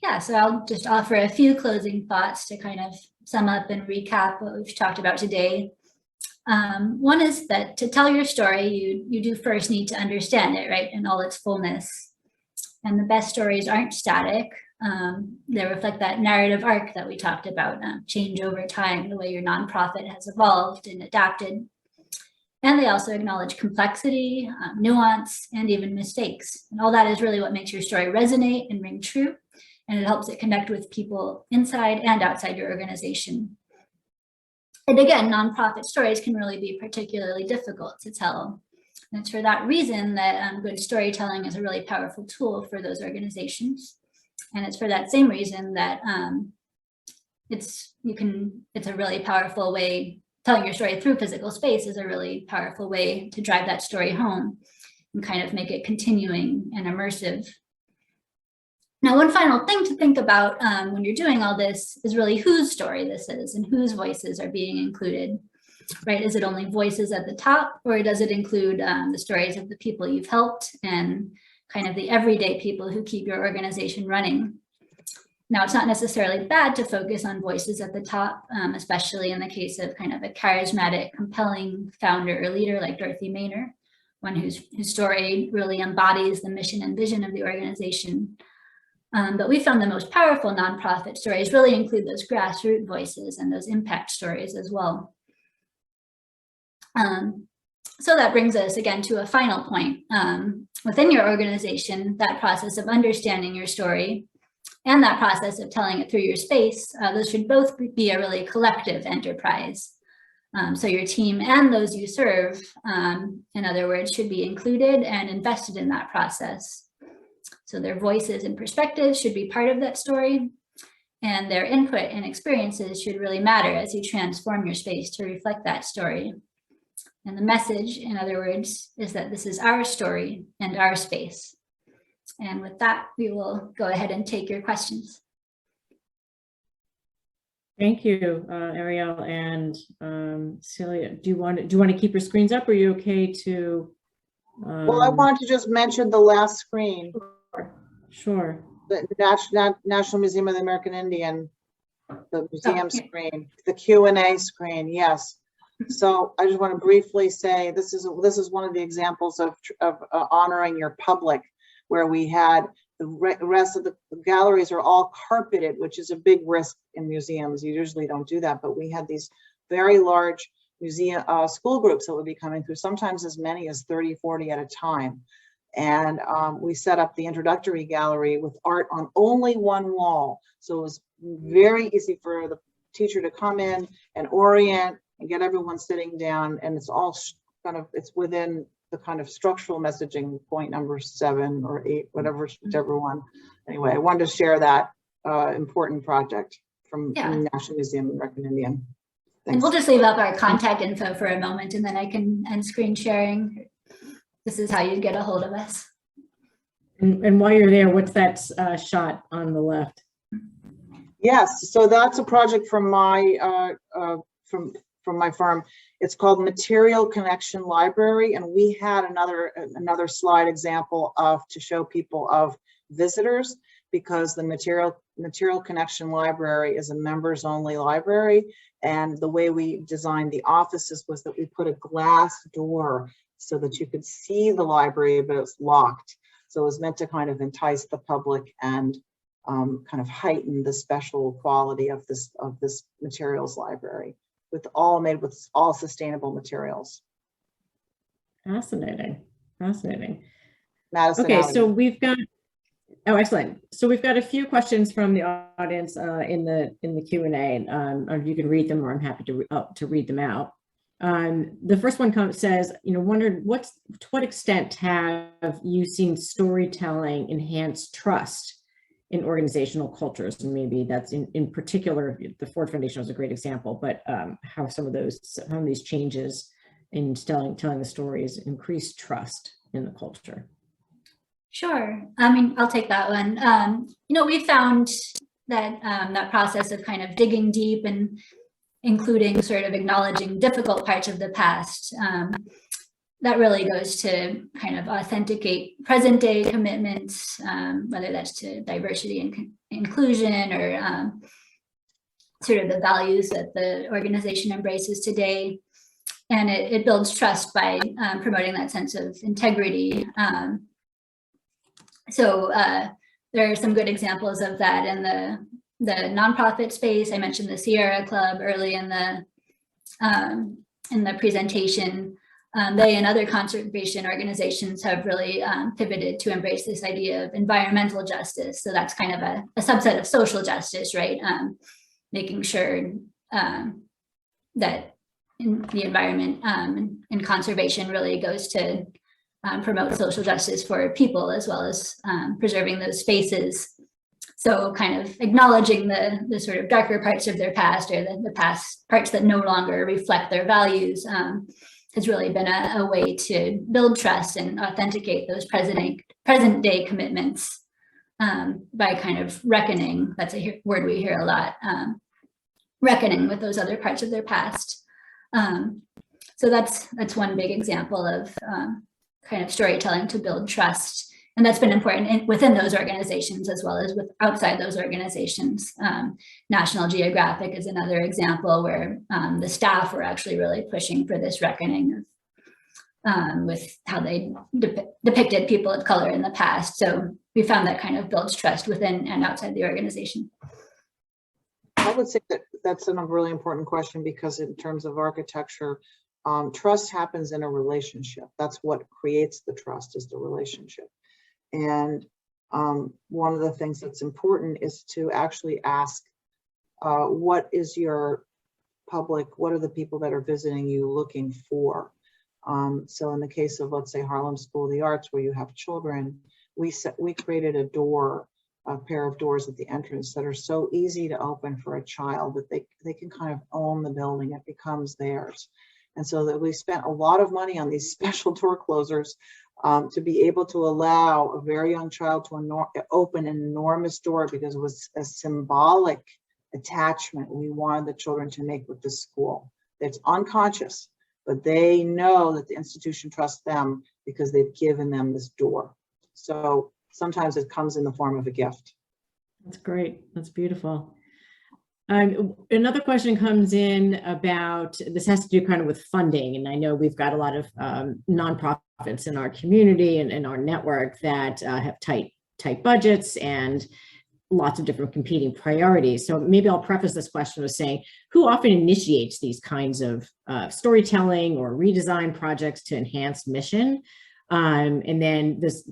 Yeah, so I'll just offer a few closing thoughts to kind of sum up and recap what we've talked about today. One is that to tell your story, you do first need to understand it, right, in all its fullness. And the best stories aren't static. They reflect that narrative arc that we talked about, change over time, the way your nonprofit has evolved and adapted. And they also acknowledge complexity, nuance, and even mistakes. And all that is really what makes your story resonate and ring true. And it helps it connect with people inside and outside your organization. And again, nonprofit stories can really be particularly difficult to tell. And it's for that reason that good storytelling is a really powerful tool for those organizations. And it's for that same reason that it's a really powerful way. Telling your story through physical space is a really powerful way to drive that story home and kind of make it continuing and immersive. Now, one final thing to think about when you're doing all this is really whose story this is and whose voices are being included, right? Is it only voices at the top, or does it include the stories of the people you've helped and kind of the everyday people who keep your organization running? Now, it's not necessarily bad to focus on voices at the top, especially in the case of kind of a charismatic, compelling founder or leader like Dorothy Maynor, one whose story really embodies the mission and vision of the organization. But we found the most powerful nonprofit stories really include those grassroots voices and those impact stories as well. So that brings us again to a final point. Within your organization, that process of understanding your story and that process of telling it through your space, those should both be a really collective enterprise. So your team and those you serve, in other words, should be included and invested in that process. So their voices and perspectives should be part of that story, and their input and experiences should really matter as you transform your space to reflect that story. And the message, in other words, is that this is our story and our space. And with that, we will go ahead and take your questions. Thank you, Arielle and Celia. Do you want to keep your screens up? Or are you okay to? Well, I want to just mention the last screen. Sure. The National Museum of the American Indian, the museum screen, the Q&A screen. Yes. So I just want to briefly say this is one of the examples of honoring your public, where we had the rest of the galleries are all carpeted, which is a big risk in museums. You usually don't do that, but we had these very large museum school groups that would be coming through, sometimes as many as 30, 40 at a time. And we set up the introductory gallery with art on only one wall. So it was very easy for the teacher to come in and orient and get everyone sitting down. And it's all kind of, it's within the kind of structural messaging, point number 7 or 8, whichever one. Anyway, I wanted to share that important project from the National Museum of American Indian. Thanks. And we'll just leave up our contact info for a moment, and then I can end screen sharing. This is how you get a hold of us. And while you're there, what's that shot on the left? Yes, so that's a project from my from my firm. It's called Material Connection Library, and we had another slide example to show people of visitors, because the Material Connection Library is a members only library, and the way we designed the offices was that we put a glass door so that you could see the library, but it was locked. So it was meant to kind of entice the public and kind of heighten the special quality of this materials library, made with all sustainable materials. Fascinating, fascinating. Madison, okay, so we've got, oh, excellent. So we've got a few questions from the audience in the Q&A, and you can read them, or I'm happy to read them out. The first one says, wondered to what extent have you seen storytelling enhance trust in organizational cultures? And maybe that's in particular, the Ford Foundation was a great example, but how some of these changes in telling the stories increase trust in the culture. Sure. I mean, I'll take that one. We found that that process of kind of digging deep and including sort of acknowledging difficult parts of the past, that really goes to kind of authenticate present day commitments, whether that's to diversity and inclusion, or sort of the values that the organization embraces today. And it builds trust by promoting that sense of integrity. So there are some good examples of that in the nonprofit space. I mentioned the Sierra Club early in the presentation. They and other conservation organizations have really pivoted to embrace this idea of environmental justice. So that's kind of a subset of social justice, right? Making sure that the environment and conservation really goes to promote social justice for people, as well as preserving those spaces. So kind of acknowledging the sort of darker parts of their past, or the past parts that no longer reflect their values, has really been a way to build trust and authenticate those present day commitments by kind of reckoning. That's a word we hear a lot, reckoning with those other parts of their past. So that's one big example of kind of storytelling to build trust. And that's been important within those organizations, as well as outside those organizations. National Geographic is another example where the staff were actually really pushing for this reckoning with how they depicted people of color in the past. So we found that kind of builds trust within and outside the organization. I would say that that's a really important question, because in terms of architecture, trust happens in a relationship. That's what creates the trust, is the relationship. And one of the things that's important is to actually ask, what is your public, what are the people that are visiting you looking for? So in the case of, let's say, Harlem School of the Arts, where you have children, we created a pair of doors at the entrance that are so easy to open for a child that they can kind of own the building. It becomes theirs. And so that we spent a lot of money on these special door closers to be able to allow a very young child to open an enormous door, because it was a symbolic attachment we wanted the children to make with the school. It's unconscious, but they know that the institution trusts them because they've given them this door. So sometimes it comes in the form of a gift. That's great. That's beautiful. Another question comes in about, this has to do kind of with funding. And I know we've got a lot of nonprofits in our community and in our network that have tight budgets and lots of different competing priorities. So maybe I'll preface this question with saying, who often initiates these kinds of storytelling or redesign projects to enhance mission? And then this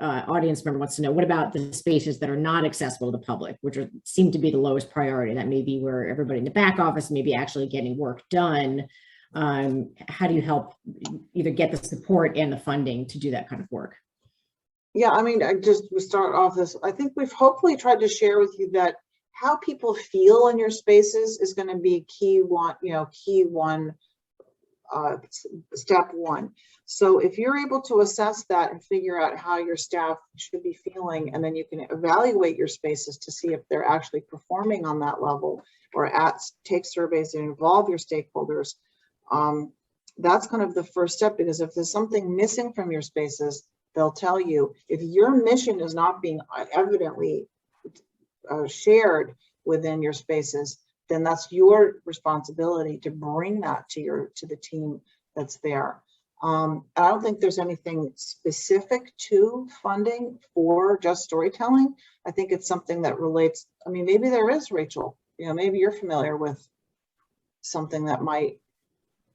audience member wants to know, what about the spaces that are not accessible to the public, which seem to be the lowest priority? That may be where everybody in the back office may be actually getting work done. How do you help either get the support and the funding to do that kind of work? Yeah, I mean, we start off this, I think we've hopefully tried to share with you that how people feel in your spaces is going to be key one step one. So if you're able to assess that and figure out how your staff should be feeling, and then you can evaluate your spaces to see if they're actually performing on that level, or take surveys and involve your stakeholders, that's kind of the first step, because if there's something missing from your spaces, they'll tell you. If your mission is not being evidently shared within your spaces, then that's your responsibility to bring that to the team that's there. I don't think there's anything specific to funding for just storytelling. I think it's something that relates. I mean, maybe there is, Rachel. You know, maybe you're familiar with something that might.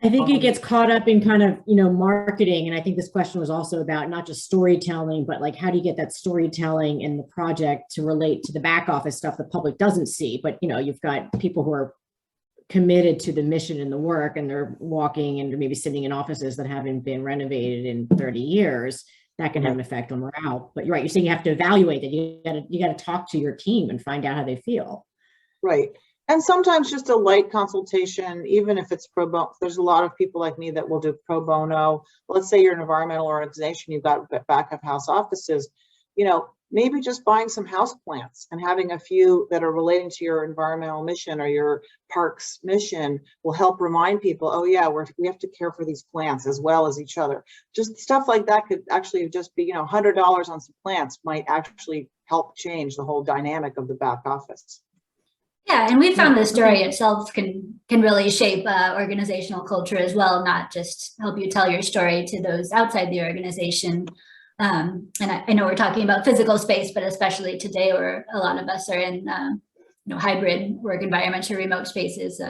I think it gets caught up in kind of, marketing. And I think this question was also about not just storytelling, but like, how do you get that storytelling in the project to relate to the back office stuff the public doesn't see? But, you've got people who are committed to the mission and the work, and they're walking and maybe sitting in offices that haven't been renovated in 30 years. That can have an effect on morale. But you're right. You're saying you have to evaluate that. You got to talk to your team and find out how they feel. Right. And sometimes just a light consultation, even if it's pro bono. There's a lot of people like me that will do pro bono. Let's say you're an environmental organization, you've got back of house offices, maybe just buying some house plants and having a few that are relating to your environmental mission or your parks mission will help remind people, oh yeah, we have to care for these plants as well as each other. Just stuff like that could actually just be, $100 on some plants might actually help change the whole dynamic of the back office. Yeah, and we found the story itself can really shape organizational culture as well, not just help you tell your story to those outside the organization. And I know we're talking about physical space, but especially today where a lot of us are in hybrid work environments or remote spaces,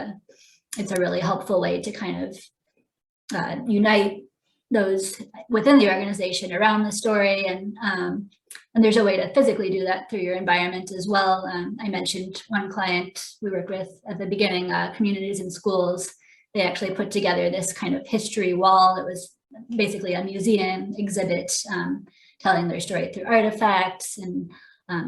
it's a really helpful way to kind of unite those within the organization around the story. And there's a way to physically do that through your environment as well. I mentioned one client we worked with at the beginning, communities and schools. They actually put together this kind of history wall. It was basically a museum exhibit telling their story through artifacts and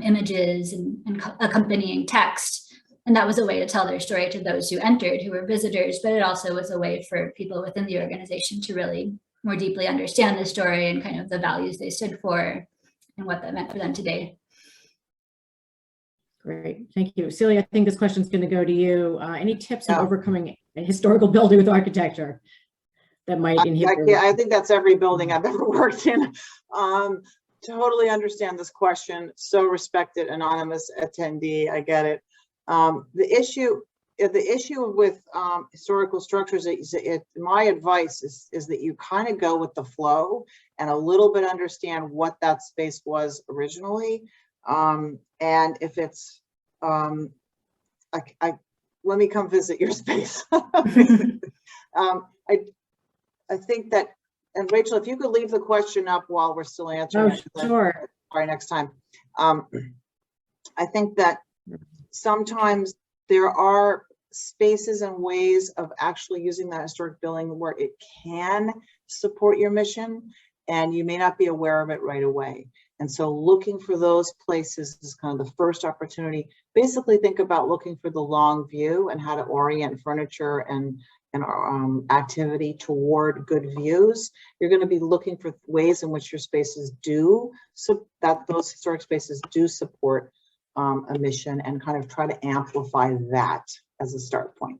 images and accompanying text. And that was a way to tell their story to those who entered, who were visitors, but it also was a way for people within the organization to really more deeply understand the story and kind of the values they stood for and what that meant for them today. Great, thank you. Celia, I think this question is going to go to you. Any tips on overcoming a historical building with architecture that might inhibit? I think that's every building I've ever worked in. Totally understand this question. So respected, anonymous attendee, I get it. The issue with historical structures, my advice is that you kind of go with the flow and a little bit understand what that space was originally. And if it's, let me come visit your space. I think that, and Rachel, if you could leave the question up while we're still answering it. Sure. Sorry, next time. I think that sometimes there are spaces and ways of actually using that historic building where it can support your mission, and you may not be aware of it right away. And so looking for those places is kind of the first opportunity. Basically think about looking for the long view and how to orient furniture and activity toward good views. You're going to be looking for ways in which your spaces do, so that those historic spaces do support a mission, and kind of try to amplify that as a start point.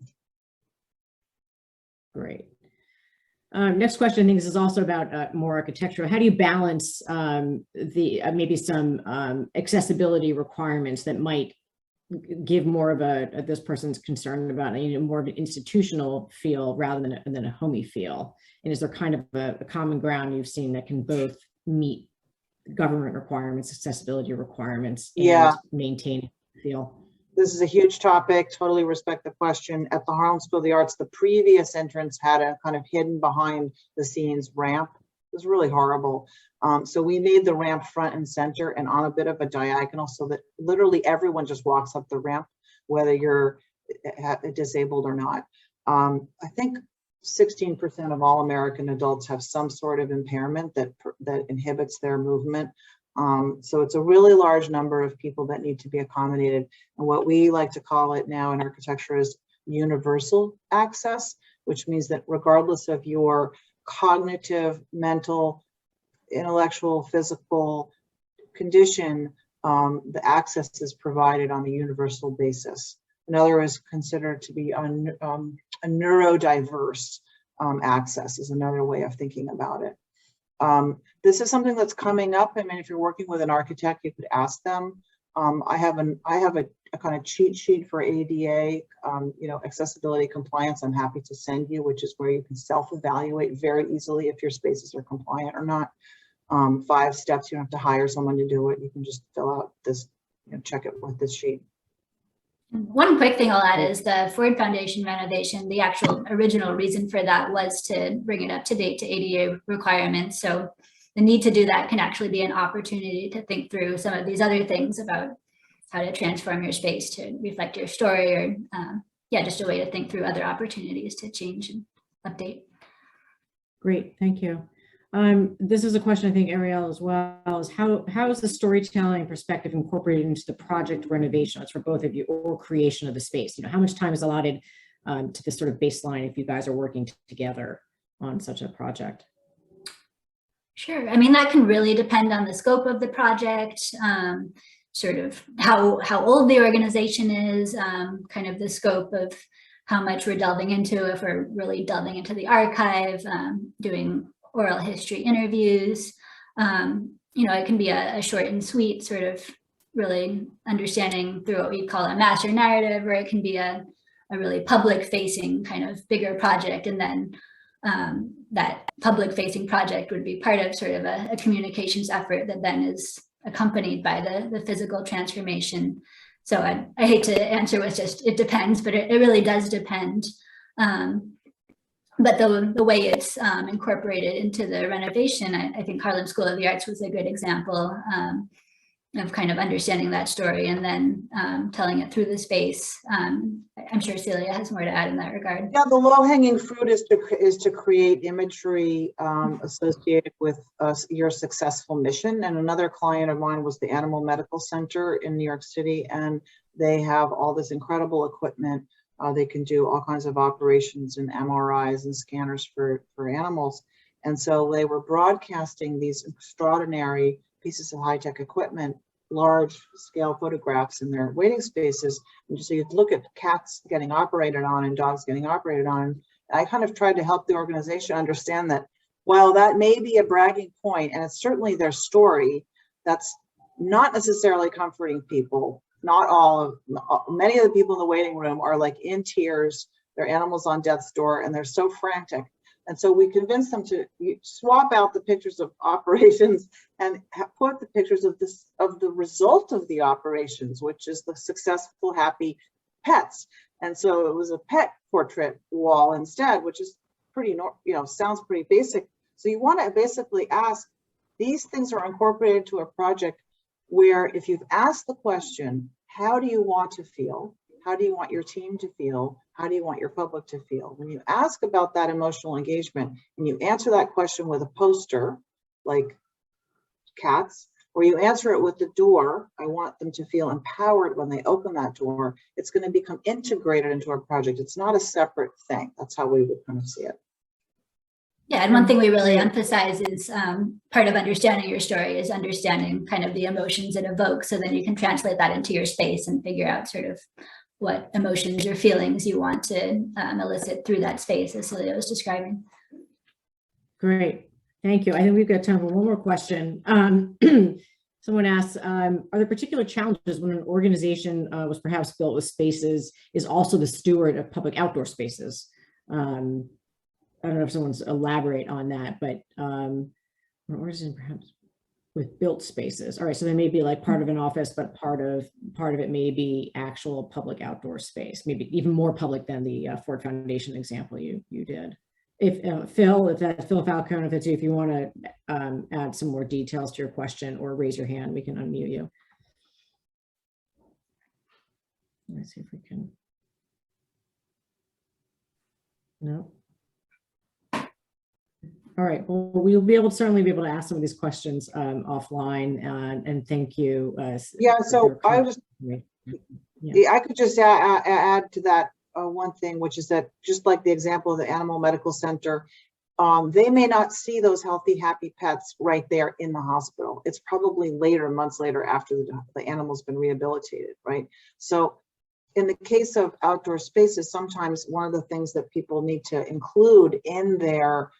Great. Next question, I think this is also about more architecture. How do you balance maybe some accessibility requirements that might give more of this person's concerned about more of an institutional feel rather than a homey feel? And is there kind of a common ground you've seen that can both meet government requirements, accessibility requirements, and maintain feel? This is a huge topic. Totally respect the question. At the Harlem School of the Arts, the previous entrance had a kind of hidden behind the scenes ramp. It was really horrible. So we made the ramp front and center and on a bit of a diagonal, so that literally everyone just walks up the ramp, whether you're disabled or not. I think 16% of all American adults have some sort of impairment that inhibits their movement. So it's a really large number of people that need to be accommodated. And what we like to call it now in architecture is universal access, which means that regardless of your cognitive, mental, intellectual, physical condition, the access is provided on a universal basis. Another is considered to be a neurodiverse access is another way of thinking about it. This is something that's coming up. I mean, if you're working with an architect, you could ask them. I have a kind of cheat sheet for ADA, accessibility compliance. I'm happy to send you, which is where you can self-evaluate very easily if your spaces are compliant or not. 5 steps. You don't have to hire someone to do it. You can just fill out this, check it with this sheet. One quick thing I'll add is the Ford Foundation renovation. The actual original reason for that was to bring it up to date to ADA requirements. So the need to do that can actually be an opportunity to think through some of these other things about how to transform your space to reflect your story, or just a way to think through other opportunities to change and update. Great, thank you. This is a question I think Arielle as well, is how is the storytelling perspective incorporated into the project renovation? It's for both of you, or creation of the space. How much time is allotted to this sort of baseline if you guys are working together on such a project? Sure, I mean, that can really depend on the scope of the project, sort of how old the organization is, kind of the scope of how much we're delving into, if we're really delving into the archive, doing oral history interviews. It can be a short and sweet, sort of really understanding through what we call a master narrative, or it can be a really public facing kind of bigger project. And then that public facing project would be part of sort of a communications effort that then is accompanied by the physical transformation. So I hate to answer with just, it depends, but it really does depend. But the way it's incorporated into the renovation, I think Harlem School of the Arts was a good example of kind of understanding that story and then telling it through the space. I'm sure Celia has more to add in that regard. Yeah, the low-hanging fruit is to create imagery associated with your successful mission. And another client of mine was the Animal Medical Center in New York City, and they have all this incredible equipment. They can do all kinds of operations and MRIs and scanners for animals. And so they were broadcasting these extraordinary pieces of high-tech equipment, large scale photographs in their waiting spaces. And so you'd look at cats getting operated on and dogs getting operated on. And I kind of tried to help the organization understand that while that may be a bragging point, and it's certainly their story, that's not necessarily comforting people. Not all of, many of the people in the waiting room are like in tears, their animals on death's door, and they're so frantic. And so we convinced them to swap out the pictures of operations and put the pictures of the result of the operations, which is the successful, happy pets. And so it was a pet portrait wall instead, which is pretty, sounds pretty basic. So you want to basically ask, these things are incorporated to a project where if you've asked the question, how do you want to feel? How do you want your team to feel? How do you want your public to feel? When you ask about that emotional engagement and you answer that question with a poster, like cats, or you answer it with the door, I want them to feel empowered when they open that door, it's going to become integrated into our project. It's not a separate thing. That's how we would kind of see it. Yeah, and one thing we really emphasize is part of understanding your story is understanding kind of the emotions it evokes, so then you can translate that into your space and figure out sort of what emotions or feelings you want to elicit through that space, as Celia was describing. Great, thank you. I think we've got time for one more question. Someone asks, are there particular challenges when an organization was perhaps built with spaces, is also the steward of public outdoor spaces? I don't know if someone's elaborate on that, but an organization perhaps with built spaces. All right, so they may be like part of an office, but part of it may be actual public outdoor space, maybe even more public than the Ford Foundation example you did. If Phil Falcone, if you want to add some more details to your question or raise your hand, we can unmute you. Let's see if we can. No. All right, well, we'll certainly be able to ask some of these questions offline, and thank you. Yeah, so I just, I could just add to that one thing, which is that just like the example of the Animal Medical Center, they may not see those healthy, happy pets right there in the hospital. It's probably later, months later, after the animal's been rehabilitated, right? So in the case of outdoor spaces, sometimes one of the things that people need to include in their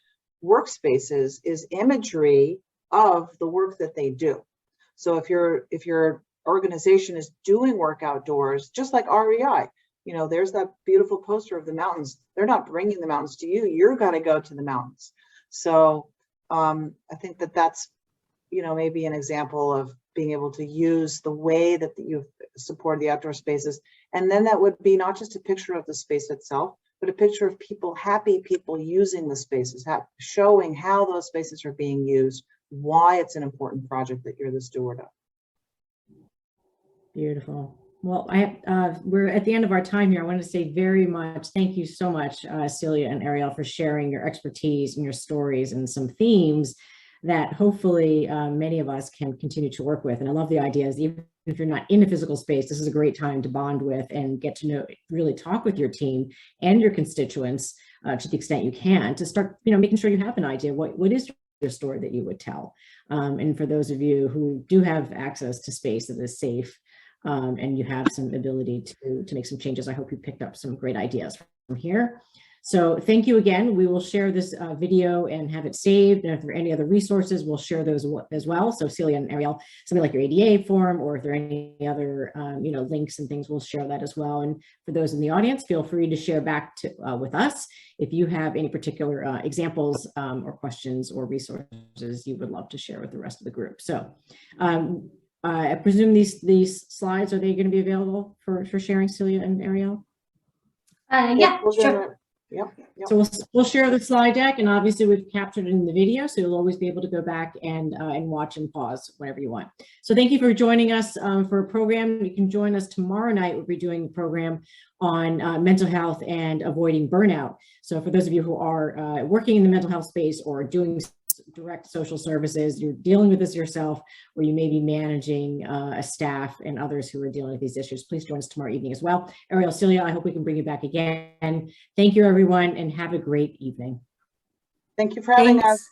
workspaces is imagery of the work that they do. So if your organization is doing work outdoors, just like REI, you know, there's that beautiful poster of the mountains. They're not bringing the mountains to you. You're got to go to the mountains. So I think that that's, you know, maybe an example of being able to use the way that you've supported the outdoor spaces. And then that would be not just a picture of the space itself, but a picture of people, happy people using the spaces, showing how those spaces are being used, why it's an important project that you're the steward of. Beautiful. Well, we're at the end of our time here. I want to say very much, thank you so much, Celia and Arielle, for sharing your expertise and your stories and some themes that hopefully many of us can continue to work with. And I love the ideas, even if you're not in a physical space, this is a great time to bond with and get to know, really talk with your team and your constituents to the extent you can, to start, you know, making sure you have an idea, what is your story that you would tell. And for those of you who do have access to space that is safe, and you have some ability to make some changes, I hope you picked up some great ideas from here. So thank you again. We will share this video and have it saved. And if there are any other resources, we'll share those as well. So Celia and Arielle, something like your ADA form, or if there are any other you know, links and things, we'll share that as well. And for those in the audience, feel free to share back with us if you have any particular examples or questions or resources you would love to share with the rest of the group. So I presume these slides, are they going to be available for sharing, Celia and Arielle? Yeah, sure. Yep. So we'll share the slide deck, and obviously we've captured it in the video, so you'll always be able to go back and watch and pause whenever you want. So thank you for joining us for a program. You can join us tomorrow night. We'll be doing a program on mental health and avoiding burnout. So for those of you who are working in the mental health space or doing direct social services, you're dealing with this yourself, or you may be managing a staff and others who are dealing with these issues, please join us tomorrow evening as well. Arielle, Celia, I hope we can bring you back again. Thank you, everyone, and have a great evening. Thank you for having us.